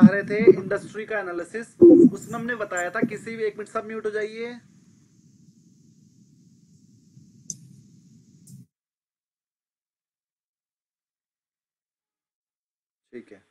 पढ़ा रहे थे इंडस्ट्री का एनालिसिस, उसमें हमने बताया था किसी भी, एक मिनट सब म्यूट हो जाइए। ठीक है,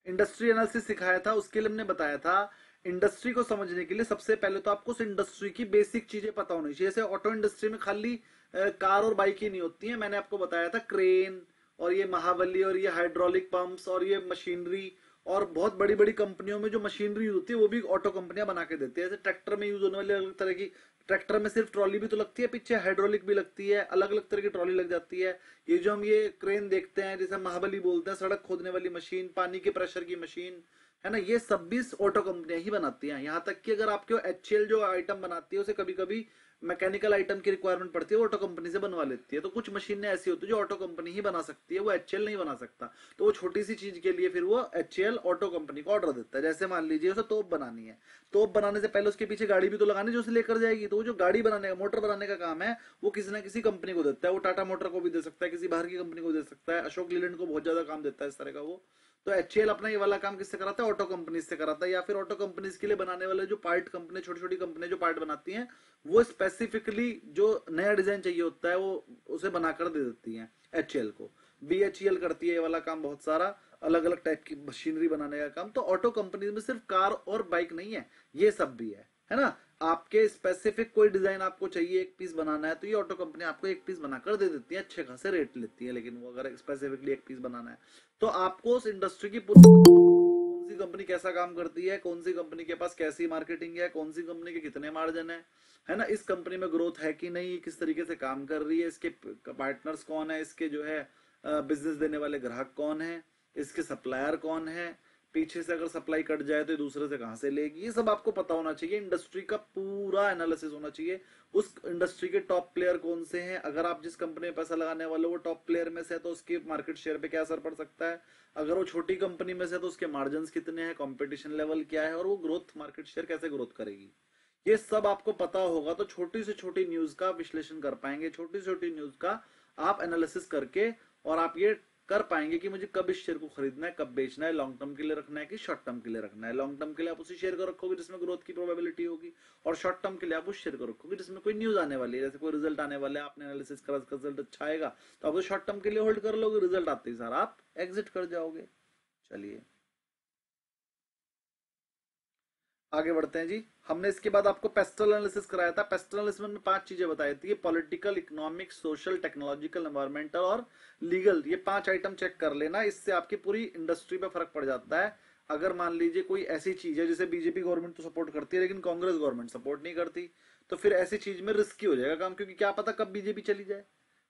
इंडस्ट्री एनालिसिस सिखाया था, उसके लिए हमने बताया था इंडस्ट्री को समझने के लिए सबसे पहले तो आपको उस इंडस्ट्री की बेसिक चीजें पता होनी चाहिए। जैसे ऑटो इंडस्ट्री में खाली कार और बाइक ही नहीं होती है, मैंने आपको बताया था क्रेन और ये महाबली और ये हाइड्रोलिक पंप्स और ये मशीनरी, और बहुत बड़ी बड़ी कंपनियों में जो मशीनरी होती है वो भी ऑटो कंपनियां बना के देती है। जैसे ट्रैक्टर में यूज होने वाली अलग तरह की, ट्रैक्टर में सिर्फ ट्रॉली भी तो लगती है, पीछे हाइड्रोलिक भी लगती है, अलग अलग तरह की ट्रॉली लग जाती है। ये जो हम ये क्रेन देखते हैं, जैसे महाबली बोलते हैं, सड़क खोदने वाली मशीन, पानी के प्रेशर की मशीन, है ना, ये सब भी ऑटो कंपनियां ही बनाती हैं। यहाँ तक कि अगर आपके एचएल जो आइटम बनाती है उसे कभी कभी मैकेनिकल आइटम की रिक्वायरमेंट पड़ती है, वो ऑटो कंपनी से बनवा लेती है। तो कुछ मशीनें ऐसी होती है जो ऑटो कंपनी ही बना सकती है, वो एचएल नहीं बना सकता। तो वो छोटी सी चीज के लिए फिर वो एचएल ऑटो कंपनी को ऑर्डर देता है। जैसे मान लीजिए उसे तोप बनानी है, तोप बनाने से पहले उसके पीछे गाड़ी भी तो लगानी जो उसे लेकर जाएगी, तो वो जो गाड़ी बनाने का, मोटर बनाने का काम है, वो किसी ना किसी कंपनी को देता है। वो टाटा मोटर को भी दे सकता है, किसी बाहर की कंपनी को दे सकता है, अशोक लीलैंड को बहुत ज्यादा काम देता है इस तरह का वो। तो एचएएल अपना ये वाला काम किससे कराता है? ऑटो कंपनी से कराता है। या फिर ऑटो कंपनीज के लिए बनाने वाले जो पार्ट कंपनी, छोटी छोटी कंपनी जो पार्ट बनाती हैं, वो स्पेसिफिकली जो नया डिजाइन चाहिए होता है वो उसे बनाकर दे देती हैं एचएएल को। बीएचईएल करती है ये वाला काम, बहुत सारा अलग अलग टाइप की मशीनरी बनाने का काम। तो ऑटो कंपनी में सिर्फ कार और बाइक नहीं है, ये सब भी है ना। आपके स्पेसिफिक कोई डिजाइन आपको चाहिए, एक पीस बनाना है, तो ये ऑटो कंपनी आपको एक पीस बनाकर दे देती है, अच्छे खासे रेट लेती है, लेकिन वो अगर स्पेसिफिकली एक पीस बनाना है तो आपको उस इंडस्ट्री की पूरी कौन सी कंपनी कैसा काम करती है, कौन सी कंपनी के पास कैसी मार्केटिंग है, कौन सी कंपनी के कितने मार्जिन है ना, इस कंपनी में ग्रोथ है कि नहीं, किस तरीके से काम कर रही है, इसके पार्टनर्स कौन है, इसके जो है बिजनेस देने वाले ग्राहक कौन है, इसके सप्लायर कौन है, पीछे से अगर सप्लाई कट जाए तो दूसरे से कहां से लेगी, ये सब आपको पता होना चाहिए। इंडस्ट्री का पूरा एनालिसिस होना चाहिए, उस इंडस्ट्री के टॉप प्लेयर कौन से हैं। अगर आप जिस कंपनी में पैसा लगाने वाले हो वो टॉप प्लेयर में से है तो उसके मार्केट शेयर पे क्या असर पड़ सकता है। अगर वो छोटी कंपनी में से है तो उसके मार्जिन कितने हैं, कंपटीशन लेवल क्या है, और वो ग्रोथ, मार्केट शेयर कैसे ग्रोथ करेगी, ये सब आपको पता होगा। तो छोटी से छोटी न्यूज का विश्लेषण कर पाएंगे, छोटी से छोटी न्यूज का आप एनालिसिस करके, और आप ये कर पाएंगे कि मुझे कब इस शेयर को खरीदना है, कब बेचना है, लॉन्ग टर्म के लिए रखना है कि शॉर्ट टर्म के लिए रखना है। लॉन्ग टर्म के लिए आप उसी शेयर को रखोगे जिसमें ग्रोथ की प्रोबेबिलिटी होगी, और शॉर्ट टर्म के लिए आप उस शेयर को रखोगे जिसमें कोई न्यूज आने वाली है, जैसे कोई रिजल्ट आने वाला है, आपने एनालिसिस करा, रिजल्ट अच्छा आएगा तो आप शॉर्ट टर्म के लिए होल्ड कर लोगे, रिजल्ट आते ही सारा आप एग्जिट कर जाओगे। चलिए आगे बढ़ते हैं जी। हमने इसके बाद आपको पेस्टल एनालिसिस कराया था। पेस्टल एनालिसिस में 5 चीजें बताई थी, political, economic, social, technological, environmental और लीगल। ये 5 आइटम चेक कर लेना, इससे आपकी पूरी इंडस्ट्री पे फर्क पड़ जाता है। अगर मान लीजिए कोई ऐसी चीज है जिसे बीजेपी गवर्नमेंट तो सपोर्ट करती है लेकिन कांग्रेस गवर्नमेंट सपोर्ट नहीं करती, तो फिर ऐसी चीज में रिस्की हो जाएगा काम, क्योंकि क्या पता कब बीजेपी चली जाए,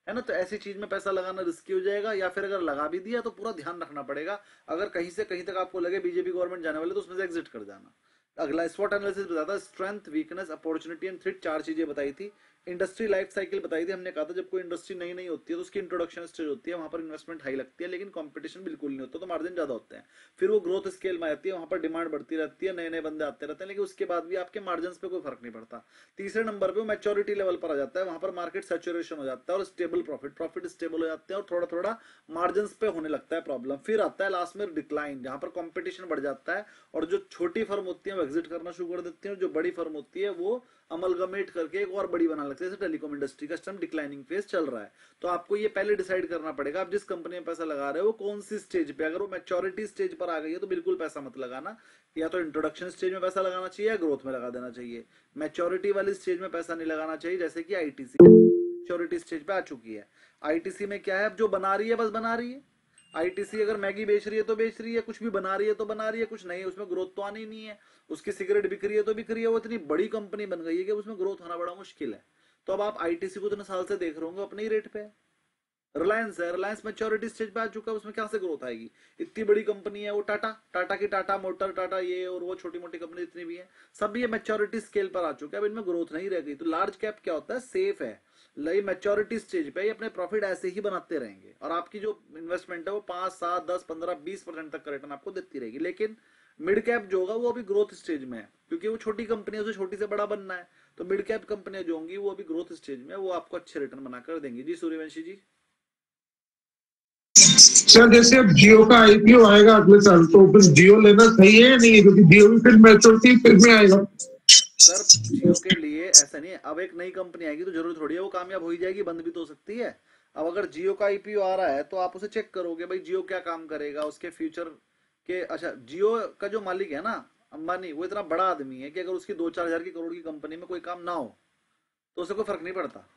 है ना। तो ऐसी चीज में पैसा लगाना रिस्की हो जाएगा। या फिर अगर लगा भी दिया तो पूरा ध्यान रखना पड़ेगा, अगर कहीं से कहीं तक आपको लगे बीजेपी गवर्नमेंट जाने वाले तो उसमें से एग्जिट कर जाना। अगला स्वॉट एनालिसिस बताता है, strength, weakness, opportunity and threat, 4 चीजें बताई थी। इंडस्ट्री लाइफ साइकिल बताई थी, हमने कहा था जब कोई इंडस्ट्री नई नई होती है तो उसकी इंट्रोडक्शन स्टेज होती है, वहां पर इन्वेस्टमेंट हाई लगती है लेकिन कंपटीशन बिल्कुल नहीं होता, तो मार्जिन ज्यादा होते हैं। फिर वो ग्रोथ स्केल में आती है, वहां पर डिमांड बढ़ती रहती है, नए नए बंदे आते रहते हैं, लेकिन उसके बाद भी आपके मार्जिन पे कोई फर्क नहीं पड़ता। तीसरे नंबर पे मैच्योरिटी लेवल पर आ जाता है, वहां पर मार्केट सैचुरेशन हो जाता है और स्टेबल प्रॉफिट, प्रॉफिट स्टेबल हो जाते हैं और थोड़ा थोड़ा मार्जिन पे होने लगता है प्रॉब्लम। फिर आता है लास्ट में डिक्लाइन, जहां पर कंपटीशन बढ़ जाता है और जो छोटी फर्म होती है वो एग्जिट करना शुरू कर देती है, और जो बड़ी फर्म होती है वो अमलगमेट करके एक और बड़ी बनाने लगती है। जैसे टेलीकॉम इंडस्ट्री का टाइम डिक्लाइनिंग फेज चल रहा है, तो आपको ये पहले डिसाइड करना पड़ेगा आप जिस कंपनी में पैसा लगा रहे हो वो कौन सी स्टेज पे। अगर वो मैच्योरिटी स्टेज पर आ गई है तो बिल्कुल पैसा मत लगाना, या तो इंट्रोडक्शन स्टेज में पैसा लगाना चाहिए या ग्रोथ में लगा देना चाहिए। मैच्योरिटी वाली स्टेज में पैसा नहीं लगाना चाहिए, जैसे कि आईटीसी मैच्योरिटी स्टेज पे आ चुकी है। आईटीसी में क्या है, अब जो बना रही है बस बना रही है। आईटीसी अगर मैगी बेच रही है तो बेच रही है, कुछ भी बना रही है तो बना रही है, कुछ नहीं उसमें ग्रोथ तो आनी नहीं है। उसकी सिगरेट बिक रही है तो बिक रही है, वो इतनी बड़ी कंपनी बन गई है कि उसमें ग्रोथ होना बड़ा मुश्किल है। तो अब आप आईटीसी को इतने साल से देख रहे होंगे अपने ही रेट पे। रिलायंस है, रिलायंस मैच्योरिटी स्टेज पे आ चुका है, उसमें कहां से ग्रोथ आएगी, इतनी बड़ी कंपनी है वो। टाटा, टाटा की टाटा मोटर, टाटा ये और वो छोटी मोटी कंपनी जितनी भी है सब ये मैच्योरिटी स्केल पर आ चुके हैं, अब इनमें ग्रोथ नहीं रह गई। तो लार्ज कैप क्या होता है, सेफ है, लई मैच्योरिटी स्टेज पे अपने प्रॉफिट ऐसे ही बनाते रहेंगे और आपकी जो इन्वेस्टमेंट है वो 5, 7, 10, 15, 20% तक का रिटर्न आपको देती रहेगी। लेकिन मिड कैप जो होगा वो अभी ग्रोथ स्टेज में है, क्योंकि वो छोटी कंपनी है, उसे छोटी से बड़ा बनना है। तो मिड कैप कंपनियां जो होंगी वो अभी ग्रोथ स्टेज में है, वो आपको अच्छे रिटर्न बनाकर देंगी। जी सूर्यवंशी जी। सर जैसे अब जियो का आईपीओ आएगा अगले साल, तो फिर जियो लेना सही है या नहीं है? क्योंकि जियो भी फिर मैच्योरिटी फिर में आएगा। सर जियो के लिए ऐसा नहीं है, अब एक नई कंपनी आएगी तो जरूर थोड़ी है वो कामयाब हो ही जाएगी, बंद भी तो हो सकती है। अब अगर जियो का आईपीओ आ रहा है तो आप उसे चेक करोगे भाई जियो क्या काम करेगा, उसके फ्यूचर के। अच्छा, जियो का जो मालिक है ना, अंबानी, वो इतना बड़ा आदमी है कि अगर उसकी 2-4 हजार की करोड़ की कंपनी में कोई काम ना हो तो उसे कोई फर्क नहीं पड़ता।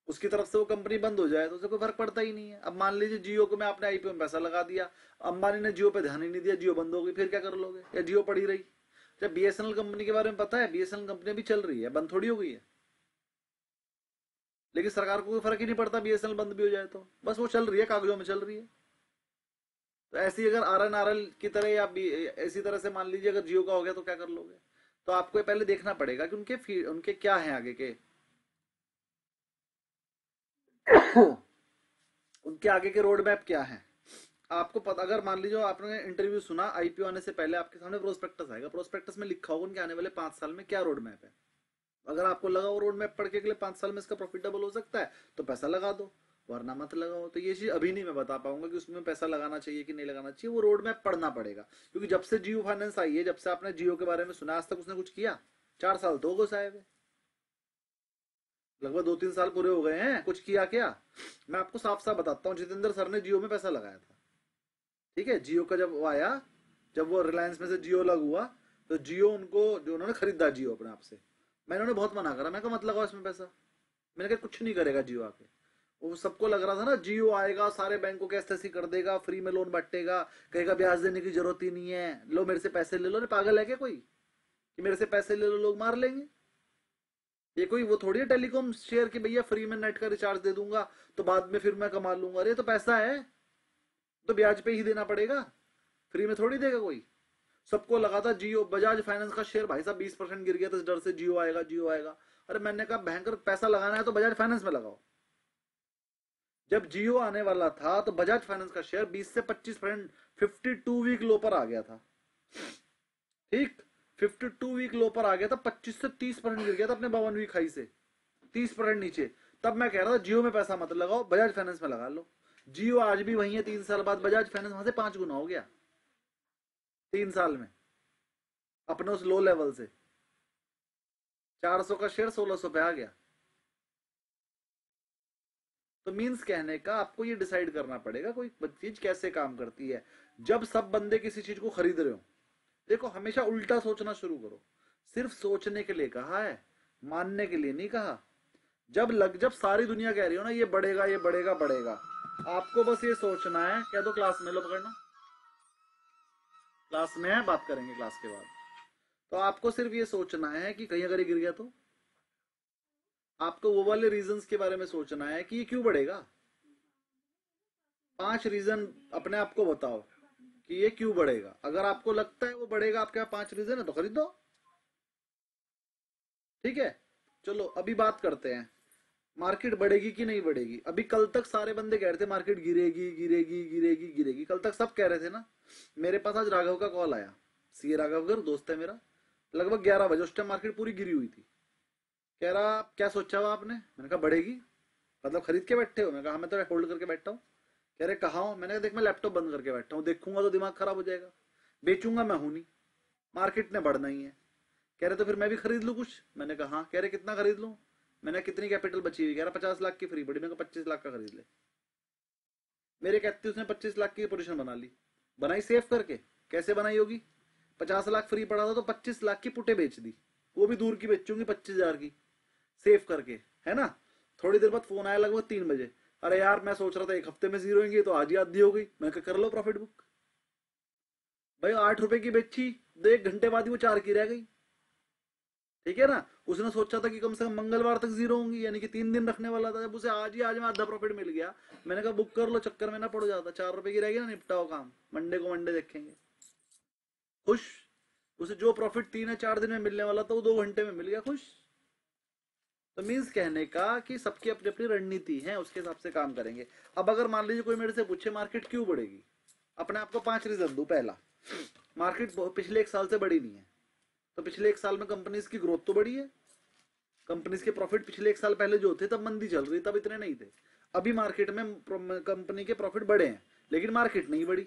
उसकी तरफ से वो कंपनी बंद हो जाए तो उसे कोई फर्क पड़ता ही नहीं है। अब मान लीजिए जियो को मैं आपने आईपीओ में पैसा लगा दिया, अंबानी ने जियो पे ध्यान ही नहीं दिया, जियो बंद हो गई, फिर क्या कर लोगे? या जियो पड़ी रही? जब बीएसएनएल कंपनी के बारे में पता है, बीएसएनएल कंपनी भी चल रही है, बंद थोड़ी हो गई है। लेकिन सरकार को कोई फर्क ही नहीं पड़ता बीएसएनएल बंद भी हो जाए तो, बस वो चल रही है, कागजों में चल रही है। तो ऐसी अगर आरएनआरएल की तरह या ऐसी तरह से मान लीजिए अगर जियो का हो गया तो क्या कर लोगे? तो आपको पहले देखना पड़ेगा कि उनके क्या है आगे के उनके आगे के रोड मैप क्या है। आपको पता, अगर मान लीजिए आपने इंटरव्यू सुना, आईपीओ आने से पहले आपके सामने प्रोस्पेक्टस आएगा, प्रोस्पेक्टस में लिखा होगा उनके आने वाले 5 साल में क्या रोड मैप है। अगर आपको लगा वो रोड मैप पढ़ के अगले 5 साल में इसका प्रॉफिटेबल हो सकता है तो पैसा लगा दो, वरना मत लगाओ। तो ये चीज अभी नहीं मैं बता पाऊंगा कि उसमें पैसा लगाना चाहिए कि नहीं लगाना चाहिए, वो रोड मैप पढ़ना पड़ेगा। क्योंकि जब से जियो फाइनेंस आई है, जब से आपने जियो के बारे में सुना, आज तक उसने कुछ किया? 4 साल तो हो गए साहब, लगभग 2-3 साल पूरे हो गए हैं, कुछ किया क्या? मैं आपको साफ साफ बताता हूँ, जितेंद्र सर ने जियो में पैसा लगाया था, ठीक है? जियो का जब वो आया, जब वो रिलायंस में से जियो अलग हुआ, तो जियो उनको जो उन्होंने खरीदा जियो अपने आप से, मैंने उन्हें बहुत मना करा, मैं कहा मत लगाओ इसमें पैसा। मैंने कहा कुछ नहीं करेगा जियो आके। वो सबको लग रहा था ना जियो आएगा सारे बैंकों के एसएससी कर देगा, फ्री में लोन बांटेगा, कहेगा ब्याज देने की जरूरत ही नहीं है, लो मेरे से पैसे ले लो। ने पागल है क्या कोई कि मेरे से पैसे ले लो लोग मार लेंगे? ये कोई वो थोड़ी है टेलीकॉम शेयर कि भैया फ्री में नेट का रिचार्ज दे दूंगा तो बाद में फिर मैं कमा लूंगा। अरे तो पैसा है तो ब्याज पे ही देना पड़ेगा, फ्री में थोड़ी देगा कोई। सबको लगा था जियो, बजाज फाइनेंस का शेयर भाई साहब 20% गिर गया था इस डर से जियो आएगा जियो आएगा। अरे मैंने कहा भयंकर पैसा लगाना है तो बजाज फाइनेंस में लगाओ। जब जियो आने वाला था तो बजाज फाइनेंस का शेयर 20 से 25%, 52 वीक लो पर आ गया था, ठीक? 52 वीक लो पर आ गया था, 25 से 30% गिर गया था अपने 52 वीक हाई से, 30% नीचे। तब मैं कह रहा था जियो में पैसा मत लगाओ, बजाज फाइनेंस में लगा लो। जियो आज भी वही है, 3 साल बाद बजाज फाइनेंस वहां से 5 गुना हो गया 3 साल में, अपने उस लो लेवल से 400 का शेयर 1600 पे आ गया। तो मींस कहने का आपको ये डिसाइड करना पड़ेगा कोई चीज कैसे काम करती है। जब सब बंदे किसी चीज को खरीद रहे हो, देखो हमेशा उल्टा सोचना शुरू करो। सिर्फ सोचने के लिए कहा है, मानने के लिए नहीं कहा। जब सारी दुनिया कह रही हो ना ये बढ़ेगा ये बढ़ेगा बढ़ेगा, आपको बस ये सोचना है। कह दो क्लास में, लो पकड़ना, क्लास में है, बात करेंगे क्लास के बाद। तो आपको सिर्फ ये सोचना है कि कहीं अगर ये गिर गया तो आपको वो वाले रीजंस के बारे में सोचना है कि ये क्यों बढ़ेगा। 5 रीजन अपने आप को बताओ कि ये क्यों बढ़ेगा। अगर आपको लगता है वो बढ़ेगा, आपके पास 5 रीजन है तो खरीदो, ठीक है? चलो अभी बात करते हैं मार्केट बढ़ेगी कि नहीं बढ़ेगी। अभी कल तक सारे बंदे कह रहे थे मार्केट गिरेगी गिरेगी गिरेगी गिरेगी, कल तक सब कह रहे थे ना। मेरे पास आज राघव का कॉल आया, सीए राघवगर दोस्त है मेरा, लगभग 11 बजे, उस टाइम मार्केट पूरी गिरी हुई थी। कह रहा क्या सोचा हुआ आपने? मैंने कहा बढ़ेगी, मतलब खरीद के बैठे हो? मैं कहा मैं तो होल्ड करके बैठा हूँ। कह रहे कहा हूँ? मैंने कहा देख मैं लैपटॉप बंद करके बैठा हूँ, देखूंगा तो दिमाग खराब हो जाएगा, बेचूंगा मैं हूं नहीं, मार्केट ने बढ़ना ही है। कह रहे तो फिर मैं भी खरीद लूँ कुछ? मैंने कहा हाँ। कह रहे कितना खरीद लूँ? मैंने कितनी कैपिटल बची हुई? कह रहा 50 लाख की फ्री पड़ी। मैंने कहा 25 लाख का खरीद ले। मेरे कहते उसने 25 लाख की पोजीशन बना ली, बनाई सेफ करके। कैसे बनाई होगी? 50 लाख फ्री पड़ा था तो 25 लाख की पुटे बेच दी, वो भी दूर की बेचूंगी 25,000 की सेफ करके, है ना? थोड़ी देर बाद फोन आया लगभग 3 बजे, अरे यार मैं सोच रहा था 1 हफ्ते में जीरो होंगे, तो आज ही आधी हो गई। मैं कर लो प्रॉफिट बुक। भाई 8 रुपए की बेची, 1 घंटे बाद ही वो 4 की रह गई, ठीक है ना? उसने सोचा था कि कम से कम मंगलवार तक जीरो होंगी, यानी कि 3 दिन रखने वाला था। जब उसे आज में आधा प्रॉफिट मिल गया, मैंने कहा बुक कर लो, चक्कर में ना पड़ जाता। 4 रुपए की रहेगी ना, निपटाओ काम, मंडे को मंडे देखेंगे। खुश। उसे जो प्रॉफिट 3 या 4 दिन में मिलने वाला था वो 2 घंटे में मिल गया, खुश। तो मीन्स कहने का कि सबकी अपनी अपनी रणनीति है, उसके हिसाब से काम करेंगे। अब अगर मान लीजिए कोई मेरे से पूछे मार्केट क्यों बढ़ेगी, अपने आप को 5 रीजन दू। पहला, मार्केट पिछले 1 साल से बढ़ी नहीं है, तो पिछले 1 साल में कंपनीज की ग्रोथ तो बढ़ी है, कंपनीज के प्रॉफिट पिछले 1 साल पहले जो थे तब मंदी चल रही, तब इतने नहीं थे। अभी मार्केट में कंपनी के प्रॉफिट बढ़े हैं लेकिन मार्केट नहीं बढ़ी,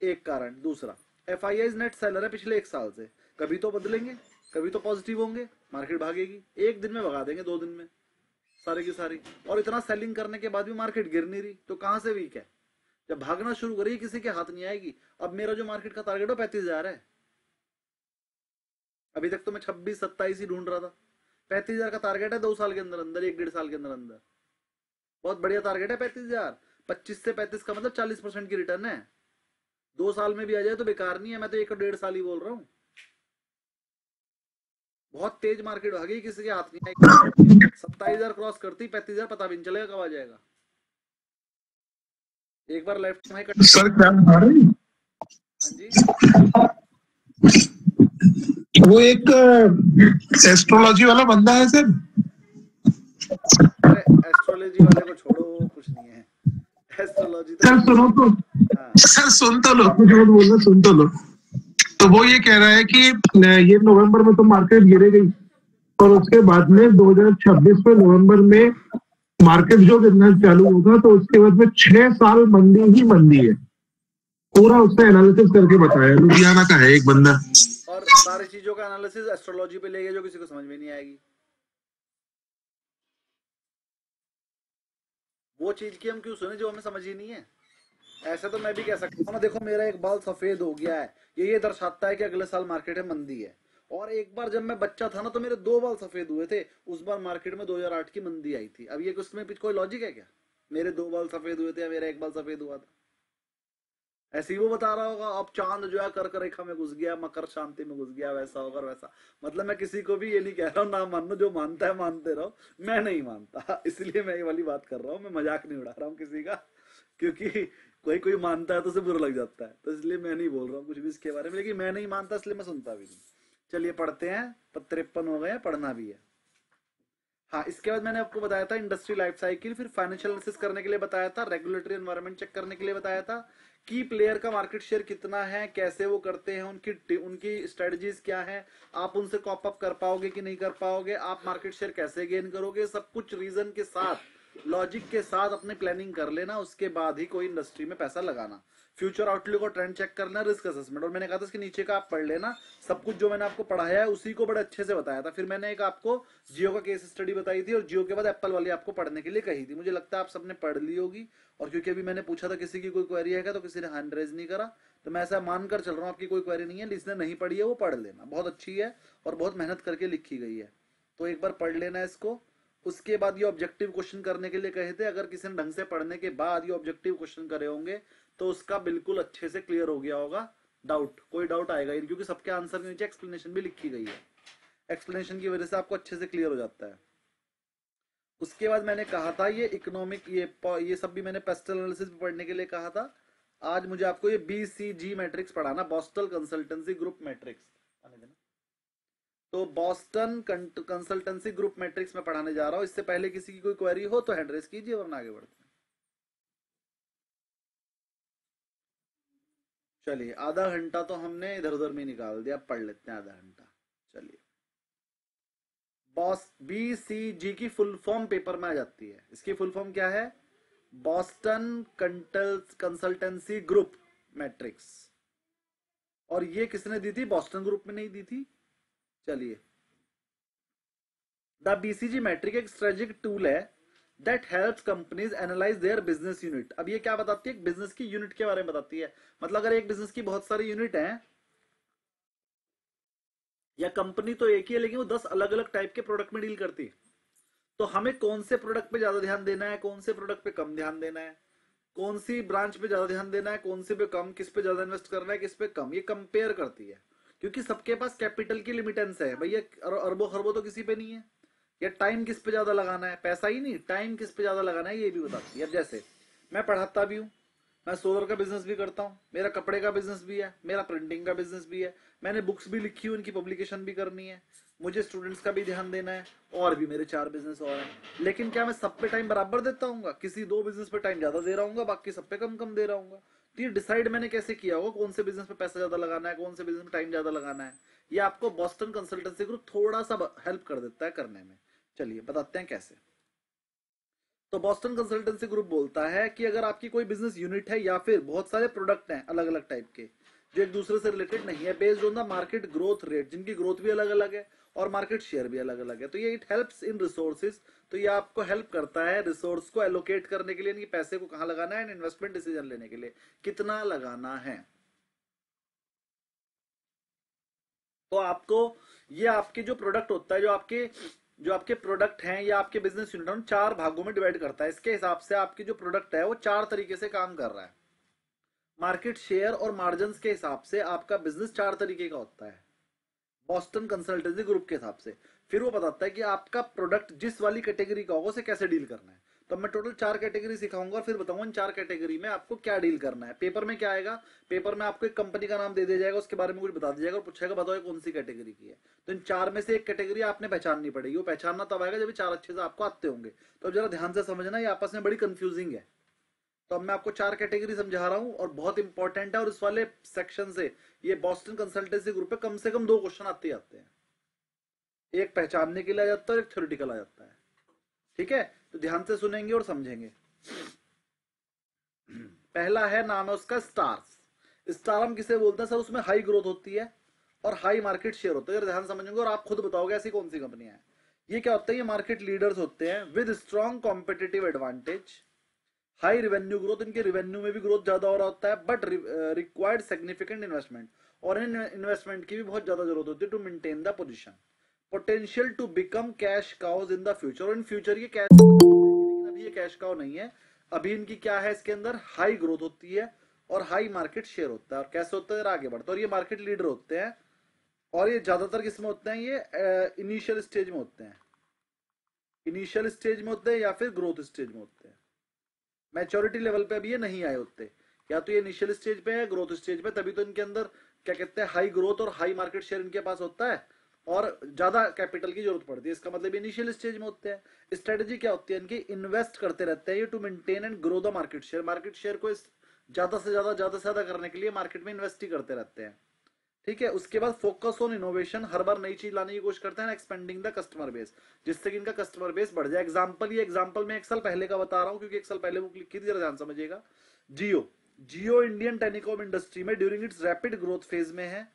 एक कारण। दूसरा, एफआईआई नेट सेलर है पिछले 1 साल से, कभी तो बदलेंगे, कभी तो पॉजिटिव होंगे, मार्केट भागेगी। एक दिन में भगा देंगे, 2 दिन में सारी की सारी। और इतना सेलिंग करने के बाद भी मार्केट गिर नहीं रही, तो कहां से वीक है? जब भागना शुरू करेगी किसी के हाथ नहीं आएगी। अब मेरा जो मार्केट का टारगेट है 35,000 है, अभी तक तो मैं 26-27 ही ढूंढ रहा था। 35,000 का टारगेट है 2 साल के अंदर अंदर, 1-1.5 साल के अंदर अंदर। बहुत बढ़िया टारगेट है 35,000। 25 से 35 का मतलब 40% की रिटर्न है। 2 साल में भी आ जाए तो बेकार नहीं है, मैं तो 1 और 1.5 साल ही बोल रहा हूँ। बहुत तेज मार्केट भागी, किसी के हाथ नहीं आएगी। 27,000 क्रॉस करती, 35,000 पता भी नहीं चलेगा कब आ जाएगा। एक बार लेफ्ट में सर क्या बता रहे हैं? हाँ जी, वो एक एस्ट्रोलॉजी वाला बंदा है सर। अरे एस्ट्रोलॉजी वाले को छोड़ो, कुछ नहीं है। एस्ट्रोलॉजी तो सर सुनो तो, हाँ सर सुन तो लो, कुछ मत बोलना, सुन तो लो। तो वो ये कह रहा है कि ये नवंबर में तो मार्केट गिरेगी और उसके बाद में 2026 में नवंबर में मार्केट जो गिरना चालू होगा, तो उसके बाद में 6 साल मंदी ही मंदी है। पूरा उसने एनालिसिस करके बताया, लुधियाना का है एक बंदा। और सारी चीजों का एनालिसिस एस्ट्रोलॉजी पे ले गए जो किसी को समझ में नहीं आएगी। वो चीज की हम क्यों सुने जो हमें समझ ही नहीं है। ऐसे तो मैं भी कह सकता हूँ ना, देखो मेरा एक बाल सफेद हो गया है, ये दर्शाता है कि अगले साल मार्केट में मंदी है। और एक बार जब मैं बच्चा था ना तो मेरे 2 बाल सफेद हुए थे, उस बार मार्केट में 2008 की मंदी आई थी। अब ये उसमें कोई लॉजिक है क्या? मेरे 2 बाल सफेद हुए थे या मेरा 1 बाल सफेद हुआ था? ऐसे ही वो बता रहा होगा अब चांद जो है कर्क रेखा में घुस गया, मकर शांति में घुस गया, वैसा होगा वैसा। मतलब मैं किसी को भी ये नहीं कह रहा हूँ ना मानो, जो मानता है मानते रहो, मैं नहीं मानता। इसलिए मैं ये वाली बात कर रहा हूँ, मैं मजाक नहीं उड़ा रहा हूँ किसी का। क्योंकि कोई कोई मानता है तो उसे बुरा लग जाता है, तो इसलिए मैं नहीं बोल रहा हूँ कुछ भी इसके बारे में। लेकिन मैं नहीं मानता इसलिए मैं सुनता भी नहीं। चलिए पढ़ते हैं, 53 हो गए, पढ़ना भी है। हाँ, इसके बाद मैंने आपको बताया था इंडस्ट्री लाइफ साइकिल, फिर फाइनेंशियल एनालिसिस करने के लिए बताया था, रेगुलेटरी एनवायरनमेंट चेक करने के लिए बताया था, की प्लेयर का मार्केट शेयर कितना है, कैसे वो करते हैं, उनकी उनकी स्ट्रेटजीज क्या है, आप उनसे कॉप अप कर पाओगे कि नहीं कर पाओगे, आप मार्केट शेयर कैसे गेन करोगे, सब कुछ रीजन के साथ, लॉजिक के साथ अपने प्लानिंग कर लेना। उसके बाद ही कोई इंडस्ट्री में पैसा लगाना। फ्यूचर आउटलुक और ट्रेंड चेक करना, रिस्क असेसमेंट। और मैंने कहा था इसके नीचे का आप पढ़ लेना, सब कुछ जो मैंने आपको पढ़ाया है उसी को बड़े अच्छे से बताया था। फिर मैंने एक आपको जियो का केस स्टडी बताई थी और जियो के बाद एप्पल वाली आपको पढ़ने के लिए कही थी। मुझे लगता है आप सबने पढ़ ली होगी। और क्योंकि अभी मैंने पूछा था किसी की कोई क्वेरी है क्या, तो किसी ने हैंड रेज नहीं करा, तो मैं ऐसा मानकर चल रहा हूँ आपकी कोई क्वेरी नहीं है। जिसने नहीं पढ़ी है वो पढ़ लेना, बहुत अच्छी है और बहुत मेहनत करके लिखी गई है, तो एक बार पढ़ लेना इसको। उसके बाद ये ऑब्जेक्टिव क्वेश्चन करने के लिए कहे थे, अगर किसी ने ढंग से पढ़ने के बाद ये ऑब्जेक्टिव क्वेश्चन करे होंगे तो उसका बिल्कुल अच्छे से क्लियर हो गया होगा डाउट, कोई डाउट आएगा ही नहीं, क्योंकि सबके आंसर के नीचे एक्सप्लेनेशन भी लिखी गई है। एक्सप्लेनेशन की वजह से आपको अच्छे से क्लियर हो जाता है। उसके बाद मैंने कहा था ये इकोनॉमिक, ये सब भी मैंने पेस्टल एनालिसिस पढ़ने के लिए कहा था। आज मुझे आपको ये BCG मैट्रिक्स पढ़ाना, बॉस्टन कंसल्टेंसी ग्रुप मैट्रिक्स। तो बॉस्टन कंसल्टेंसी ग्रुप मैट्रिक्स में पढ़ाने जा रहा हूं। इससे पहले किसी की कोई क्वेरी हो तो हैंड रेस कीजिए, वरना आगे बढ़ते हैं। चलिए, आधा घंटा तो हमने इधर उधर में निकाल दिया, पढ़ लेते हैं आधा घंटा। चलिए, बॉस BCG की फुल फॉर्म पेपर में आ जाती है। इसकी फुल फॉर्म क्या है? Boston consultancy group matrix. और ये किसने दी थी? बॉस्टन ग्रुप में नहीं दी थी। चलिए, द BCG मैट्रिक एक स्ट्रेटेजिक टूल है that helps companies analyse their business unit. अब ये क्या बताती है? बिजनेस की यूनिट के बारे में बताती है। मतलब अगर एक बिजनेस की बहुत सारी यूनिट हैं, या कंपनी तो एक ही है लेकिन वो 10 अलग अलग टाइप के प्रोडक्ट में डील करती है, तो हमें कौन से प्रोडक्ट पे ज्यादा ध्यान देना है, कौन से प्रोडक्ट पे कम ध्यान देना है, कौन सी ब्रांच पे ज्यादा ध्यान देना है, कौन से पे कम, किस पे ज्यादा इन्वेस्ट करना है, किस पे कम, ये कंपेयर करती है। क्योंकि सबके पास कैपिटल की लिमिटेंस है भैया, अरबों खरबों तो किसी पे नहीं है। या टाइम किस पे ज्यादा लगाना है, पैसा ही नहीं, टाइम किस पे ज्यादा लगाना है ये भी बताती है। अब जैसे मैं पढ़ाता भी हूँ, मैं सोलर का बिजनेस भी करता हूँ, मेरा कपड़े का बिजनेस भी है, मेरा प्रिंटिंग का बिजनेस भी है, मैंने बुक्स भी लिखी हुई, उनकी पब्लिकेशन भी करनी है, मुझे स्टूडेंट्स का भी ध्यान देना है, और भी मेरे 4 बिजनेस और हैं। लेकिन क्या मैं सब पे टाइम बराबर देता हूँ? किसी 2 बिजनेस पे टाइम ज्यादा दे रहा हूँ, बाकी सब पे कम कम दे रहा हूँ। तो ये डिसाइड मैंने कैसे किया होगा कौन से बिजनेस पे पैसा ज्यादा लगाना है, कौन से बिजनेस में टाइम ज्यादा लगाना है? ये आपको बॉस्टन कंसल्टेंसी ग्रुप थोड़ा सा हेल्प कर देता है करने में। चलिए बताते हैं कैसे। तो बॉस्टन कंसल्टेंसी ग्रुप बोलता है कि अगर आपकी कोई बिजनेस यूनिट है या फिर बहुत सारे प्रोडक्ट हैं अलग अलग टाइप के जो एक दूसरे से रिलेटेड नहीं है, based on the market growth rate, जिनकी ग्रोथ भी अलग अलग है और मार्केट शेयर भी अलग अलग है, तो ये इट हेल्प्स इन रिसोर्सेज, तो ये आपको हेल्प करता है रिसोर्स को एलोकेट करने के लिए, यानी पैसे को कहाँ लगाना है, एंड इन्वेस्टमेंट डिसीजन लेने के लिए कितना लगाना है। तो आपको ये आपके जो प्रोडक्ट होता है, जो आपके प्रोडक्ट हैं या आपके बिजनेस यूनिट उन चार भागों में डिवाइड करता है। इसके हिसाब से आपकी जो प्रोडक्ट है वो चार तरीके से काम कर रहा है। मार्केट शेयर और मार्जिन के हिसाब से आपका बिजनेस चार तरीके का होता है बॉस्टन कंसल्टेंसी ग्रुप के हिसाब से। फिर वो बताता है कि आपका प्रोडक्ट जिस वाली कैटेगरी का होगा उसे कैसे डील करना है। तो मैं टोटल चार कैटेगरी सिखाऊंगा और फिर बताऊंगा इन चार कैटेगरी में आपको क्या डील करना है। पेपर में क्या आएगा, पेपर में आपको एक कंपनी का नाम दे दिया जाएगा, उसके बारे में कुछ बता दिया जाएगा और पूछेगा बताओ ये कौन सी कैटेगरी की है। तो इन चार में से एक कैटेगरी आपने पहचाननी पड़ेगी। वो पहचानना तब आएगा जब चार अच्छे से आपको आते होंगे। तो अब जरा ध्यान से समझना, ये आपस में बड़ी कंफ्यूजिंग है। तो अब मैं आपको चार कैटेगरी समझा रहा हूं और बहुत इंपॉर्टेंट है, और इस वाले सेक्शन से ये बॉस्टन कंसल्टेंसी ग्रुप पे कम से कम दो क्वेश्चन आते ही आते हैं। एक पहचानने के लिए आ जाता है और एक थ्योरेटिकल आ जाता है। ठीक है, तो ध्यान से सुनेंगे और समझेंगे। पहला है, नाम है उसका स्टार्स। स्टार हम किसे बोलते हैं सर, उसमें हाई ग्रोथ होती है और हाई मार्केट शेयर होता है। ध्यान समझेंगे और आप खुद बताओगे ऐसी कौन सी कंपनियां हैं। ये क्या होता है, ये मार्केट लीडर्स होते हैं with strong competitive advantage, high revenue growth, इनके रेवेन्यू में भी ग्रोथ ज्यादा हो रहा होता है, बट रिक्वायर्ड सिग्निफिकेंट इन्वेस्टमेंट, और इन इन्वेस्टमेंट की भी बहुत ज्यादा जरूरत होती है to maintain the position. Potential to become cash cows in the future, और इन फ्यूचर ये कैश, लेकिन अभी ये कैश काउ नहीं है। अभी इनकी क्या है, इसके अंदर हाई ग्रोथ होती है और हाई मार्केट शेयर होता है। और कैसे होता है, आगे बढ़ता है। और ये मार्केट लीडर होते हैं और ये ज्यादातर किस में होते हैं, ये इनिशियल स्टेज में होते हैं। इनिशियल स्टेज में होते हैं या फिर ग्रोथ स्टेज में होते हैं। मैच्योरिटी लेवल पे अभी ये नहीं आए होते, या तो ये इनिशियल स्टेज पे है, ग्रोथ स्टेज पे, तभी तो इनके अंदर क्या कहते हैं, हाई ग्रोथ और हाई मार्केट शेयर इनके पास होता है और ज्यादा कैपिटल की जरूरत पड़ती है। इसका मतलब इनिशियल स्टेज में होते हैं। स्ट्रेटेजी क्या होती है इनकी, इन्वेस्ट करते रहते हैं ये to maintain and grow the market share. Market share को ज्यादा से ज्यादा करने के लिए मार्केट में इन्वेस्ट ही करते रहते हैं। ठीक है, उसके बाद फोकस ऑन इनोवेशन, हर बार नई चीज लाने की कोशिश करते हैं, एक्सपेंडिंग द कस्टमर बेस, जिससे कि इनका कस्टमर बेस बढ़ जाए। एग्जांपल, ये एग्जांपल मैं एक साल पहले का बता रहा हूं क्योंकि एक साल पहले वो क्लिक की थी, जरा ध्यान समझिएगा। जियो, जियो इंडियन टेलीकॉम इंडस्ट्री में during its rapid growth phase में है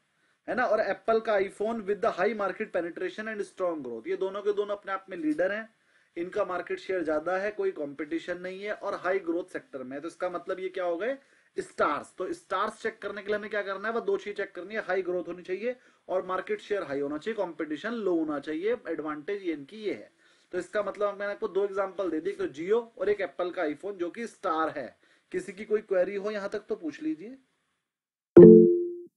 ना। और एप्पल का iPhone with the high market penetration and strong growth, ये दोनों के दोनों अपने आप में लीडर हैं। इनका मार्केट शेयर ज्यादा है, कोई कंपटीशन नहीं है और हाई ग्रोथ सेक्टर में है। तो इसका मतलब ये क्या हो गए, स्टार्स। तो स्टार्स चेक करने के लिए हमें क्या करना है, वह दो चीज चेक करनी है, हाई ग्रोथ होनी चाहिए और मार्केट शेयर हाई होना चाहिए, कंपटीशन लो होना चाहिए। एडवांटेज ये इनकी ये है। तो इसका मतलब मैंने आपको दो एग्जांपल दे दी, एक तो जियो और एक एप्पल का आईफोन जो कि स्टार है। किसी की कोई क्वेरी हो यहां तक तो पूछ लीजिए।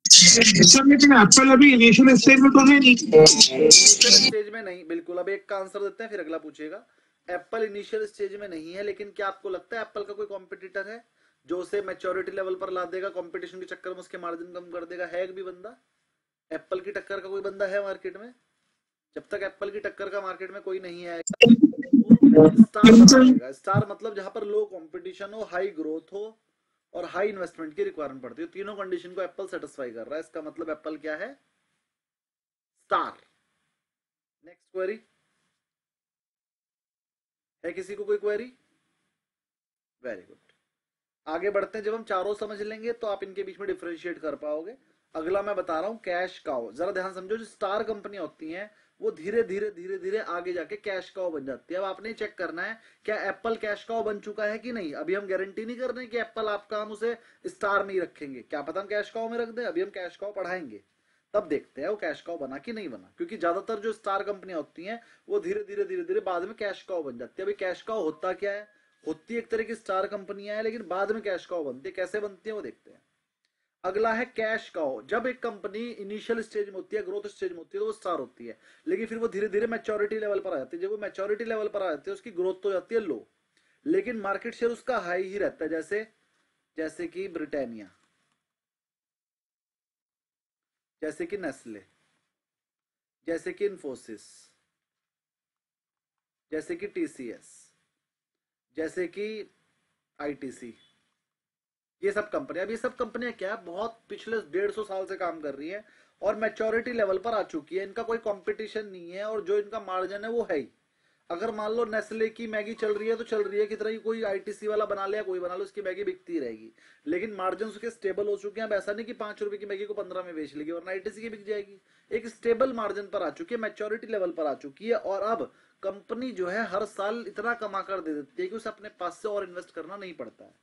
सर लेकिन एप्पल अभी इनिशियल स्टेज में तो है नहीं। इनिशियल स्टेज में नहीं, बिल्कुल। अब एक का आंसर देते हैं फिर अगला पूछेगा। एप्पल इनिशियल स्टेज में नहीं है, लेकिन क्या आपको लगता है एप्पल का कोई कॉम्पिटिटर है जो उसे मैच्योरिटी लेवल पर ला देगा, कंपटीशन के चक्कर में उसके मार्जिन कम कर देगा? है एक भी बंदा एप्पल की टक्कर का, कोई बंदा है मार्केट में? जब तक एप्पल की टक्कर का मार्केट में कोई नहीं आएगा वो स्टार बना रहेगा। स्टार मतलब जहां पर लो कंपटीशन हो, हाई ग्रोथ हो और हाई इन्वेस्टमेंट की रिक्वायरमेंट पड़ती है। तीनों कंडीशन को एप्पल सेटिस्फाई कर रहा है, इसका मतलब एप्पल क्या है, स्टार। नेक्स्ट क्वेरी है, किसी को कोई क्वेरी? वेरी गुड, आगे बढ़ते हैं। जब हम चारों समझ लेंगे तो आप इनके बीच में डिफरेंशिएट कर पाओगे। अगला मैं बता रहा हूं कैश काउ। जरा ध्यान समझो, जो स्टार कंपनी होती हैं वो धीरे धीरे धीरे धीरे आगे जाके कैश काउ बन जाती है। अब आपने चेक करना है क्या एप्पल कैश काउ बन चुका है कि नहीं। अभी हम गारंटी नहीं कर रहे कि एप्पल आपका, हम उसे स्टार में ही रखेंगे, क्या पता हम कैश काउ में रख दें। अभी हम कैश काउ पढ़ाएंगे तब देखते हैं वो कैश काउ बना कि नहीं बना, क्योंकि ज्यादातर जो स्टार कंपनियां होती हैं वो धीरे धीरे धीरे धीरे बाद में कैश काउ बन जाती है। अभी कैश काउ होता क्या है, होती एक तरह की स्टार कंपनियां हैं लेकिन बाद में कैश काउ बनती है। कैसे बनती है वो देखते हैं। अगला है कैश काउ। जब एक कंपनी इनिशियल स्टेज में होती है, ग्रोथ स्टेज में होती है, तो वो स्टार होती है, लेकिन फिर वो धीरे धीरे मैच्योरिटी लेवल पर आ जाती है। जब वो मैच्योरिटी लेवल पर आ जाती है उसकी ग्रोथ तो जाती है लो, लेकिन मार्केट शेयर उसका हाई ही रहता है। जैसे जैसे कि ब्रिटानिया, जैसे कि नेस्ले, जैसे कि इन्फोसिस, जैसे कि टीसीएस, जैसे कि आईटीसी, ये सब कंपनियां। अब ये सब कंपनियां क्या है, बहुत पिछले 150 साल से काम कर रही है और मैच्योरिटी लेवल पर आ चुकी है, इनका कोई कंपटीशन नहीं है और जो इनका मार्जिन है वो है ही। अगर मान लो नेस्ले की मैगी चल रही है तो चल रही है, कितना ही कोई आईटीसी वाला बना लिया, कोई बना लो, उसकी मैगी बिकती रहेगी। लेकिन मार्जिन उसके स्टेबल हो चुके हैं। अब ऐसा नहीं कि 5 रुपए की मैगी को 15 में बेच लेगी, वरना आईटीसी की बिक जाएगी। एक स्टेबल मार्जिन पर आ चुकी है, मैच्योरिटी लेवल पर आ चुकी है। और अब कंपनी जो है हर साल इतना कमा कर दे देती है कि उसे अपने पास से और इन्वेस्ट करना नहीं पड़ता है।